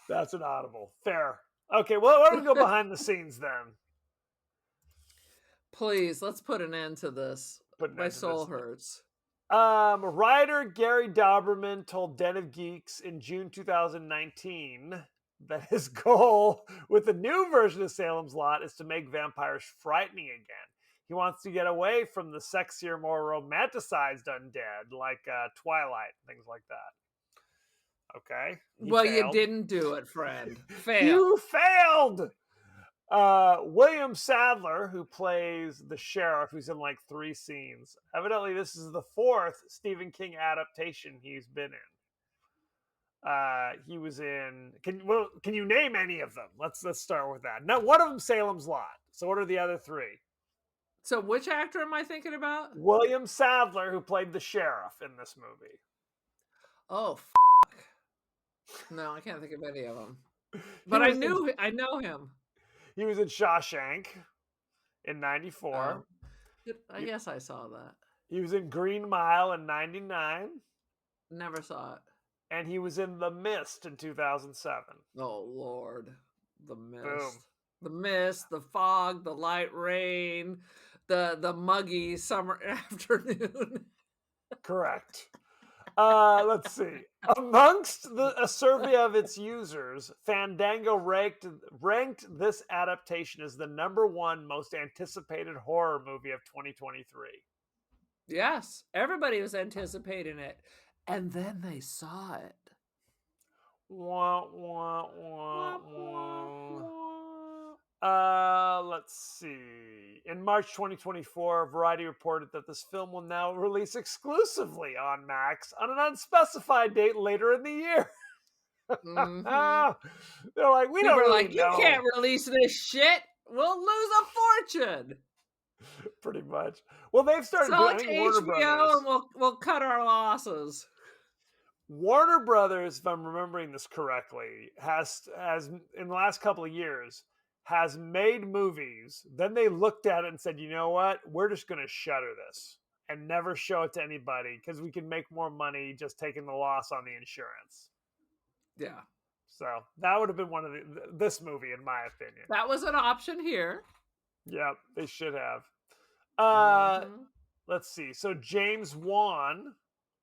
That's an Audible. Fair. Okay, well, why don't we go behind the scenes then? Please, let's put an end to this. My soul hurts. Writer Gary Dauberman told Den of Geeks in June 2019 that his goal with the new version of Salem's Lot is to make vampires frightening again. He wants to get away from the sexier, more romanticized undead like Twilight, things like that. Okay. You didn't do it, friend. Failed. You failed. William Sadler, who plays the sheriff, who's in like 3 scenes. Evidently, this is the 4th Stephen King adaptation he's been in. He was in. Can you name any of them? Let's start with that. Now, one of them Salem's Lot. So, what are the other 3? So, which actor am I thinking about? William Sadler, who played the sheriff in this movie. Oh, no, I can't think of any of them. But I know him. He was in Shawshank in 94. I guess I saw that. He was in Green Mile in 99. Never saw it. And he was in The Mist in 2007. Oh, Lord. The Mist. Boom. The Mist, the fog, the light rain, the muggy summer afternoon. Correct. Let's see. Amongst a survey of its users, Fandango ranked this adaptation as the #1 most anticipated horror movie of 2023. Yes, everybody was anticipating it. And then they saw it. Wah, wah, wah, wah. Let's see. In March 2024, Variety reported that this film will now release exclusively on Max on an unspecified date later in the year. Mm-hmm. They're like, we don't really know. You can't release this shit. We'll lose a fortune. Pretty much. Well, they've started Sell doing. I it to think Warner HBO, Brothers. and we'll cut our losses. Warner Brothers, if I'm remembering this correctly, has in the last couple of years has made movies. Then they looked at it and said, "You know what? We're just going to shutter this and never show it to anybody because we can make more money just taking the loss on the insurance." Yeah, So that would have been one of this movie, in my opinion. that was an option here. Yeah, they should have. Mhm. Let's see. So James Wan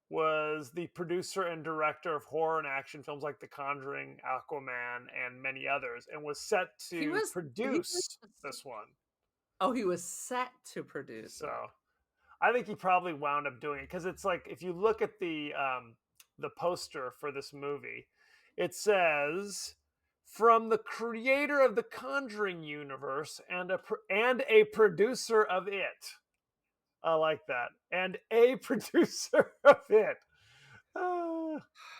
was the producer and director of horror and action films like The Conjuring, Aquaman, and many others, and was set He to was. produce this one. Oh, he was set to produce So it. I think he probably wound up doing it because it's like if you look at the poster for this movie, it says from the creator of the Conjuring universe and a producer of it. I like that, and a producer of it.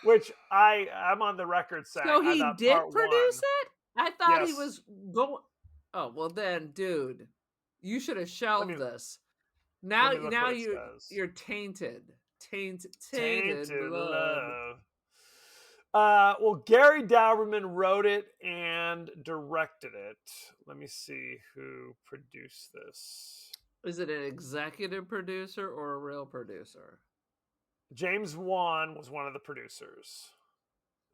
Which I'm on the record saying So I he thought did part produce one. it? I thought he Yes. was going. Oh well, then, dude, you should have Let shelved me this. let Now, me look what it says. you're tainted, tainted Tainted blood. love. Well, Gary Dauberman wrote it and directed it. Let me see who produced this. Is it an executive producer or a real producer? James Wan was one of the producers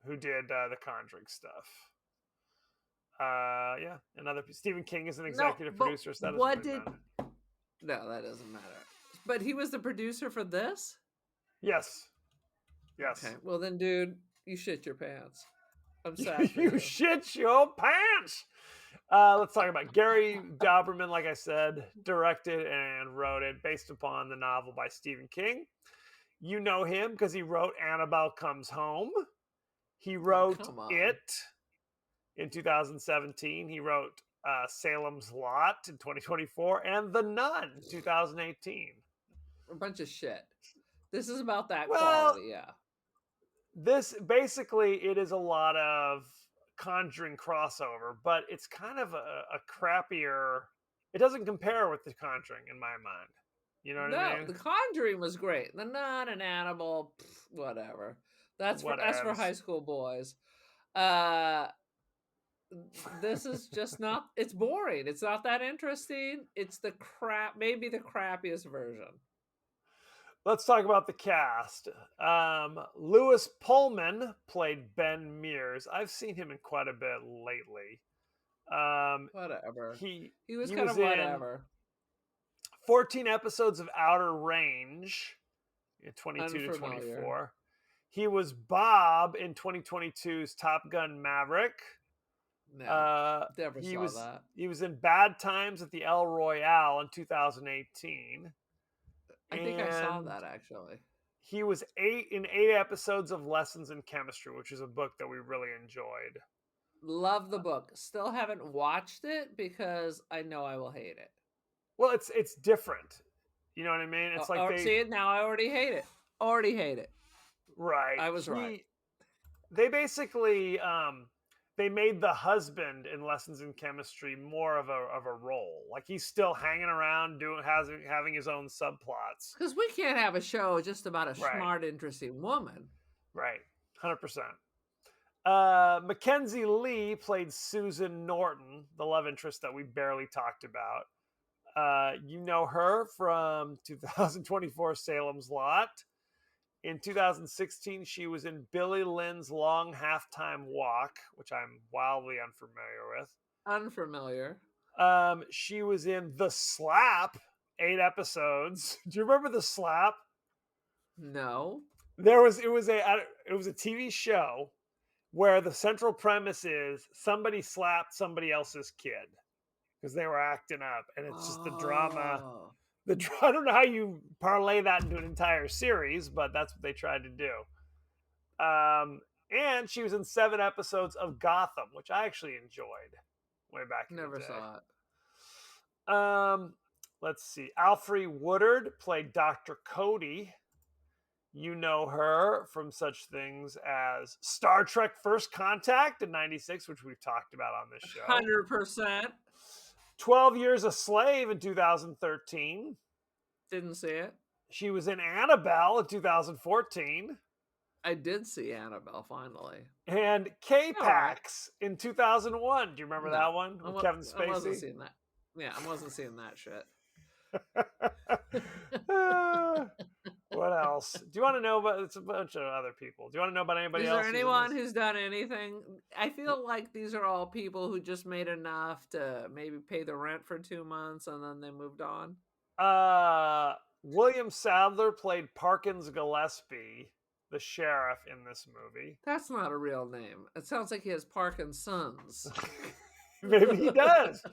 who did the Conjuring stuff. Yeah, another Stephen King is an executive producer, so that doesn't really matter. No, that doesn't matter. But he was the producer for this? Yes. Yes. Okay. Well then, dude, you shit your pants. I'm sad for You you. shit your pants. Let's talk about Gary Dauberman, like I said, directed and wrote it based upon the novel by Stephen King. You know him because he wrote Annabelle Comes Home. He wrote come on. It in 2017. He wrote Salem's Lot in 2024 and The Nun 2018. A bunch of shit. This is about that Well, quality, yeah. This basically it is a lot of Conjuring crossover, but it's kind of a crappier. It doesn't compare with the Conjuring in my mind. You know what I mean? The Conjuring was great. The Nun and Annabelle, whatever. That's for Whatevs. high school boys. This is just not. It's boring. It's not that interesting. It's the crap. Maybe the crappiest version. Let's talk about the cast. Louis Pullman played Ben Mears. I've seen him in quite a bit lately. Whatever. He was kind of whatever. 14 episodes of Outer Range in 22 to 24. He was Bob in 2022's Top Gun Maverick. No, never saw that. He was in Bad Times at the El Royale in 2018. I think I saw that actually. He was in 8 episodes of Lessons in Chemistry, which is a book that we really enjoyed. Love the book. Still haven't watched it because I know I will hate it. Well, it's different. You know what I mean? It's like see it now. I already hate it. Already hate it. Right. I was right. They basically they made the husband in Lessons in Chemistry more of a role. Like he's still hanging around having his own subplots. Because we can't have a show just about a smart, interesting woman. Right. 100%. Mackenzie Lee played Susan Norton, the love interest that we barely talked about. You know her from 2024 Salem's Lot. In 2016, she was in Billy Lynn's Long Halftime Walk, which I'm wildly unfamiliar with. Unfamiliar. She was in The Slap, 8 episodes. Do you remember The Slap? No. It was a TV show where the central premise is somebody slapped somebody else's kid because they were acting up, and it's just the drama. I don't know how you parlay that into an entire series, but that's what they tried to do. And she was in 7 episodes of Gotham, which I actually enjoyed way back in the day. Never saw it. Let's see. Alfre Woodard played Dr. Cody. You know her from such things as Star Trek First Contact in '96, which we've talked about on this show. 100%. 12 Years a Slave in 2013. Didn't see it. She was in Annabelle in 2014. I did see Annabelle finally. And All right. K-Pax in 2001. Do you remember that one with Kevin I wasn't Spacey? seeing that. Yeah, I wasn't seeing that shit. What else? Do you want to know about? It's a bunch of other people. Do you want to know about anybody Is else? there anyone who's done anything? I feel like these are all people who just made enough to maybe pay the rent for 2 months and then they moved on. William Sadler played Parkins Gillespie, the sheriff in this movie. That's not a real name. It sounds like he has Parkinson's. Maybe he does.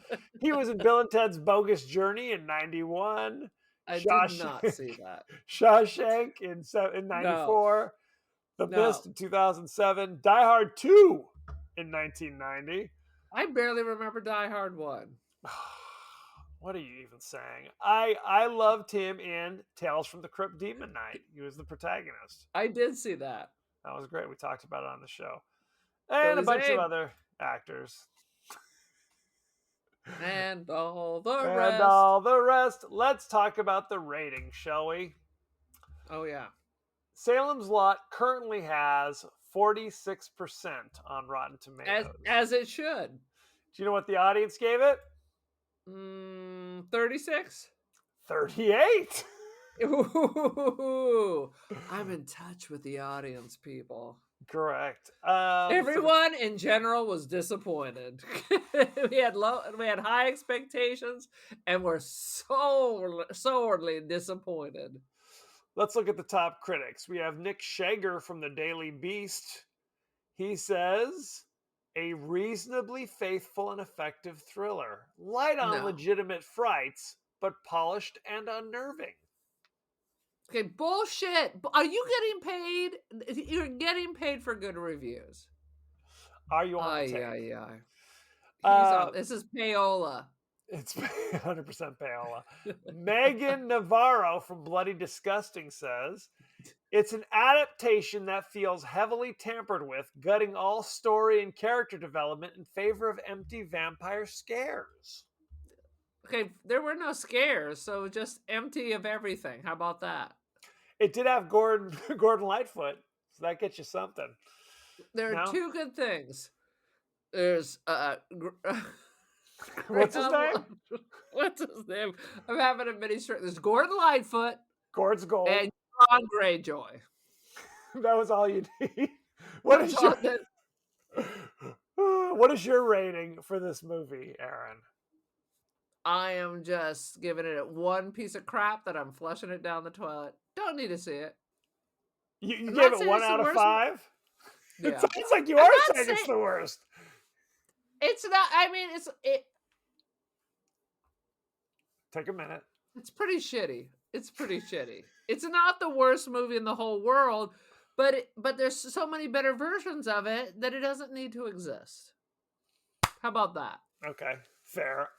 He was in Bill and Ted's Bogus Journey in 91. I did not see that. Shawshank in 94. The Mist in 2007. Die Hard 2 in 1990. I barely remember Die Hard 1. What are you even saying? I loved him in Tales from the Crypt Demon Knight. He was the protagonist. I did see that. That was great. We talked about it on the show. And a bunch of other actors. And all the And rest. all the rest. Let's talk about the rating, shall we? Oh, yeah. Salem's Lot currently has 46% on Rotten Tomatoes. As it should. Do you know what the audience gave it? 36? 38. Ooh, I'm in touch with the audience, people. Correct. Everyone in general was disappointed. we had high expectations, and we're sorely disappointed. Let's look at the top critics. We have Nick Shager from the Daily Beast. He says, a reasonably faithful and effective thriller, light on legitimate frights, but polished and unnerving. Okay, bullshit. Are you getting paid? You're getting paid for good reviews. Are you on the tape? This is payola. It's 100% payola. Megan Navarro from Bloody Disgusting says, it's an adaptation that feels heavily tampered with, gutting all story and character development in favor of empty vampire scares. Okay, there were no scares, so just empty of everything. How about that? It did have Gordon Lightfoot, so that gets you something. There are two good things. There's what's his name? What's his name? I'm having a mini shirt. There's Gordon Lightfoot. Gord's gold. And Ron Greyjoy. That was all you need. What is your rating for this movie, Aaron? I am just giving it one piece of crap that I'm flushing it down the toilet. Don't need to see it. You gave it 1 out of 5? Yeah. It sounds like you are saying it's the worst. It's not. I mean, Take a minute. It's pretty shitty. It's not the worst movie in the whole world, but there's so many better versions of it that it doesn't need to exist. How about that? Okay, fair.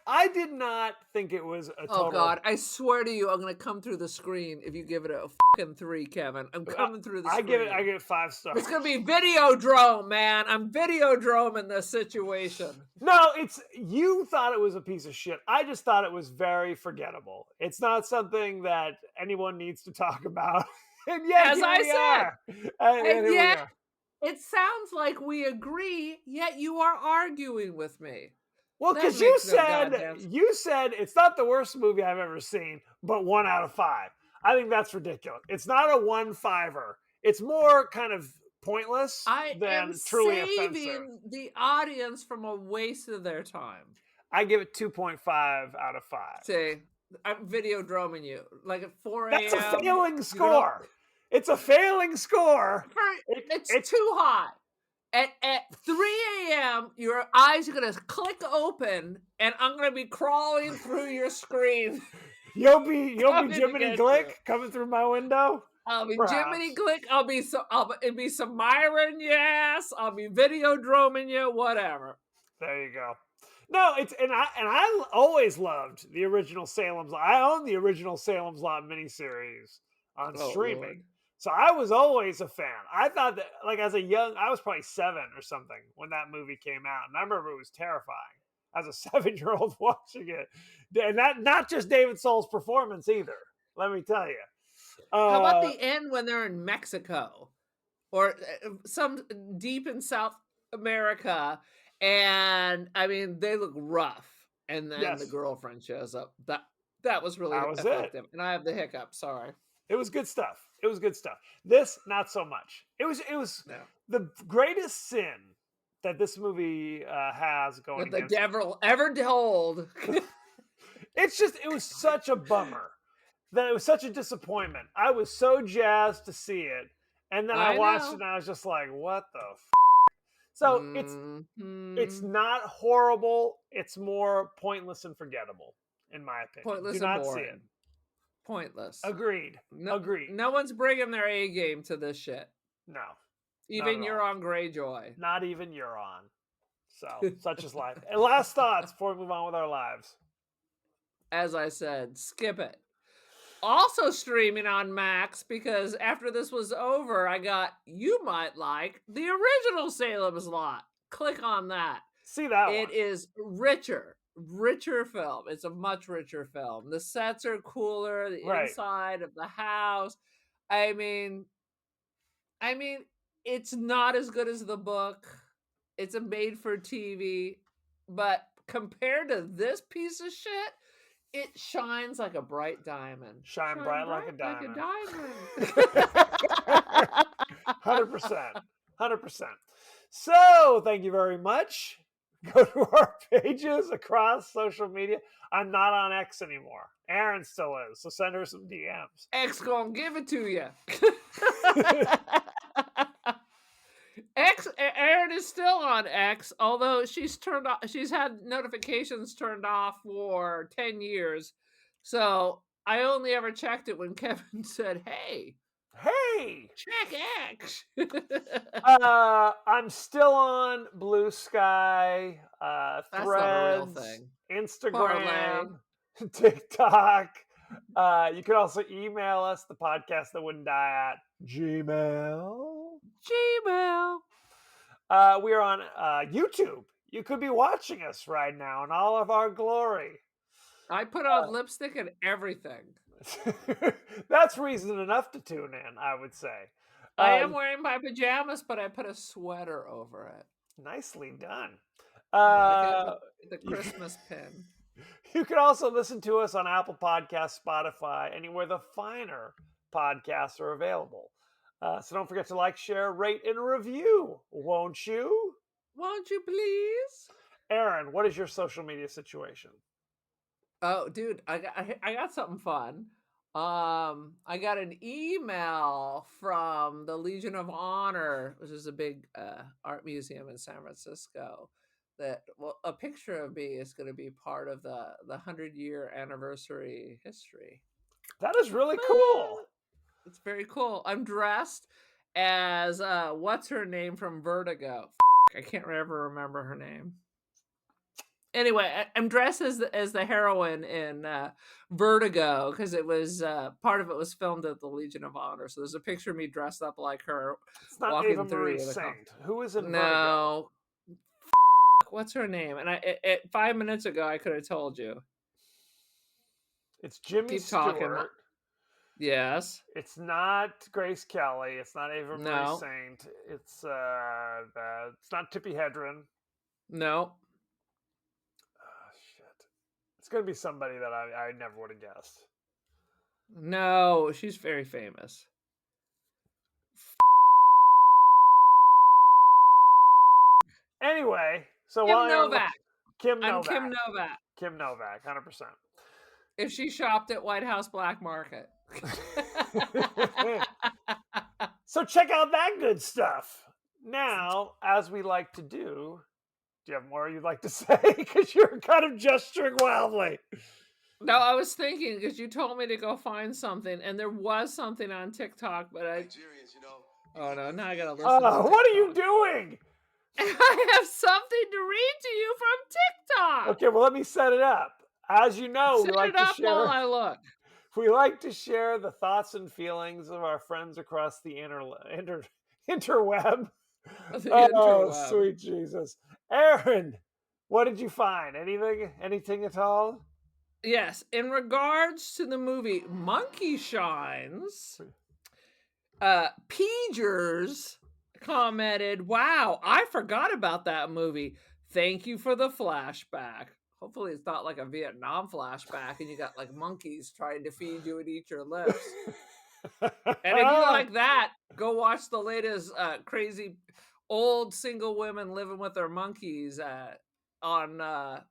I did not think it was a total... Oh God, I swear to you, I'm gonna come through the screen if you give it a fucking 3, Kevin. I'm coming through the screen. I give it 5 stars. It's gonna be Videodrome, man. I'm Videodrome in this situation. No, you thought it was a piece of shit. I just thought it was very forgettable. It's not something that anyone needs to talk about. And yet, as I said, and yet it sounds like we agree, yet you are arguing with me. Well, because you said it's not the worst movie I've ever seen, but 1 out of 5. I think that's ridiculous. It's not a 1-5er. It's more kind of pointless than truly offensive. I am saving the audience from a waste of their time. I give it 2.5 out of 5. See, I'm Videodroming you like at 4 a.m. That's a failing score. It's a failing score. It's too hot. At 3 a.m., your eyes are going to click open, and I'm going to be crawling through your screen. You'll be Jiminy Glick coming through my window? I'll be Jiminy Glick. I'll be some Myron, yes. I'll be Videodroming you, whatever. There you go. No, I always loved the original Salem's Lot. I own the original Salem's Lot miniseries on streaming. Lord. So I was always a fan. I thought that, like, I was probably 7 or something when that movie came out. And I remember it was terrifying. as a 7-year-old watching it, and that not just David Soul's performance either. Let me tell you. How about the end when they're in Mexico or some deep in South America? And I mean, they look rough. And then the Yes. girlfriend shows up. That was really That was it. effective. And I have the hiccup. Sorry. It was good stuff. It was good stuff. This, not so much. It was No. the greatest sin that this movie has going That the against it. devil ever told. It was such a bummer. That it was such a disappointment. I was so jazzed to see it. And then I watched it and I was just like, what the f? So it's not horrible. It's more pointless and forgettable, in my opinion. Pointless Do and not boring. see it. Pointless. Agreed. Agreed. No one's bringing their A game to this shit. No. Even you're on Greyjoy. Not even you're on. So, such is life. And last thoughts before we move on with our lives. As I said, skip it. Also streaming on Max, because after this was over, I got, you might like the original Salem's Lot. Click on that. See that It one. is richer film. It's a much richer film. The sets are cooler, the inside of the house. I mean, it's not as good as the book. It's a made for TV, but compared to this piece of shit, it shines like a bright diamond. Shine bright like a diamond. 100%. 100%. So, thank you very much. Go to our pages across social media. I'm not on X anymore. Erin still is, so send her some DMs. X gonna give it to you. Erin is still on X, although she's had notifications turned off for 10 years. So I only ever checked it when Kevin said, hey, check X. I'm still on Blue Sky, Threads, that's not a real thing. Instagram, TikTok. You can also email us, the podcast that wouldn't die, at Gmail. We are on YouTube. You could be watching us right now in all of our glory. I put on lipstick and everything. That's reason enough to tune in, I would say. I am wearing my pajamas, but I put a sweater over it. Nicely done. The Christmas pin. You can also listen to us on Apple Podcasts, Spotify, anywhere the finer podcasts are available. So don't forget to like, share, rate, and review, won't you? Won't you please? Erin, what is your social media situation? Oh, dude, I got something fun. I got an email from the Legion of Honor, which is a big art museum in San Francisco, that a picture of me is going to be part of the 100-year anniversary history. That is really cool. It's very cool. I'm dressed as what's her name from Vertigo? I can't ever remember her name. Anyway, I'm dressed as the heroine in Vertigo, because it was part of it was filmed at the Legion of Honor. So there's a picture of me dressed up like her. It's not walking Ava Marie through Saint. Who is in Vertigo? No. What's her name? And 5 minutes ago, I could have told you. It's Jimmy Stewart. Talking. Yes. It's not Grace Kelly. It's not Ava Marie No. Saint. It's not Tippi Hedren. No. Oh, shit. It's going to be somebody that I never would have guessed. No, she's very famous. Anyway, so Kim Novak. Kim Novak. I'm Kim Novak. Kim Novak, 100%. If she shopped at White House Black Market. So check out that good stuff. Now, as we like to do you have more you'd like to say? Because you're kind of gesturing wildly. No, I was thinking, because you told me to go find something, and there was something on TikTok, but oh no, now I gotta listen. Oh, what are you doing? I have something to read to you from TikTok. Okay, well, let me set it up. As you know, Set it up while I look. We like to share the thoughts and feelings of our friends across the interweb. The Oh, interweb. sweet Jesus. Erin, What did you find? Anything at all? Yes, in regards to the movie Monkey Shines, Peegers commented, "Wow, I forgot about that movie. Thank you for the flashback." Hopefully it's not like a Vietnam flashback and you got like monkeys trying to feed you and eat your lips. And if you like that, go watch the latest crazy old single women living with their monkeys on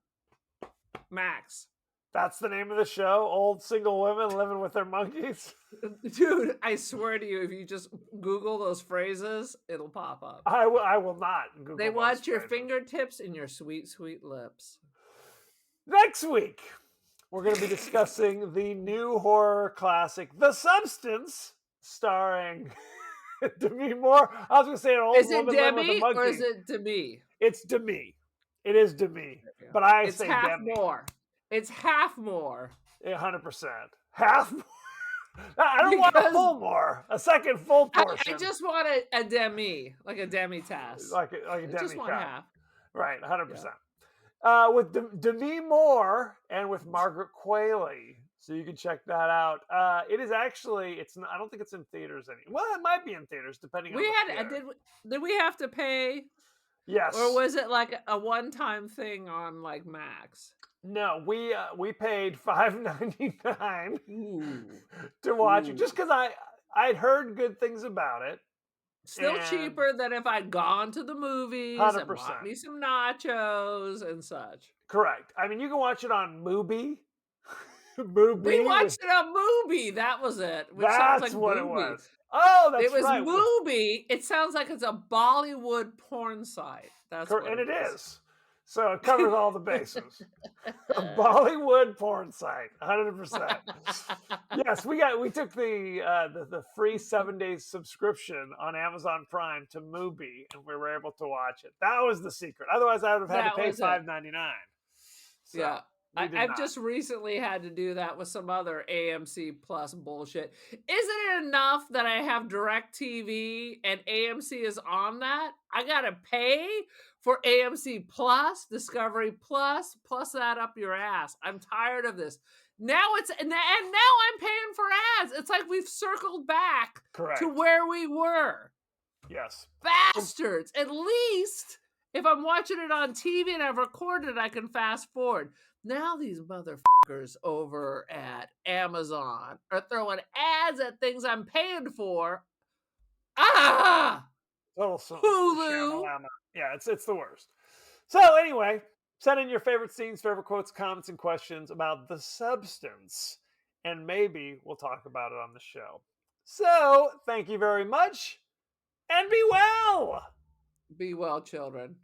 Max. That's the name of the show? Old single women living with their monkeys? Dude, I swear to you, if you just Google those phrases, it'll pop up. I will not Google They those watch your phrases. fingertips and your sweet, sweet lips. Next week, we're going to be discussing the new horror classic, The Substance, starring Demi Moore. I was going to say an old Is it woman living with a Demi monkey. or is it Demi? It's Demi. It is Demi. But I It's say half Demi. more. It's half more. 100%. Half more. I don't want a full more. A second full portion. I just want a Demi, like a Demi-tasse. Like a I Demi just want cut. half. Right, 100%. With Demi Moore and with Margaret Qualley. So you can check that out. It is actually, it's not, I don't think it's in theaters anymore. Well, it might be in theaters depending on the theater. Did we have to pay? Yes. Or was it like a one-time thing on like Max? No, we paid $5.99 to watch it just because I'd heard good things about it. Still cheaper than if I'd gone to the movies 100%. and bought me some nachos and such. Correct. I mean, you can watch it on Mubi. Mubi. We watched it on Mubi. That was it. Which That's sounds like what Mubi. it was. Oh, that's right. It was Mubi. It sounds like it's a Bollywood porn site. That's what and it is. So it covers all the bases. A Bollywood porn site, 100%. Yes, we took the free 7 days subscription on Amazon Prime to Mubi, and we were able to watch it. That was the secret. Otherwise, I would have had to pay $5.99. So, yeah. I've just recently had to do that with some other AMC Plus bullshit. Isn't it enough that I have DirecTV and AMC is on that? I gotta pay for AMC Plus, Discovery Plus that up your ass. I'm tired of this. Now and now I'm paying for ads. It's like we've circled back to where we were. Yes. Bastards. At least if I'm watching it on TV and I've recorded it, I can fast forward. Now these motherfuckers over at Amazon are throwing ads at things I'm paying for. Hulu. Yeah, it's the worst. So anyway, send in your favorite scenes, favorite quotes, comments, and questions about The Substance, and maybe we'll talk about it on the show. So thank you very much, and be well. Be well, children.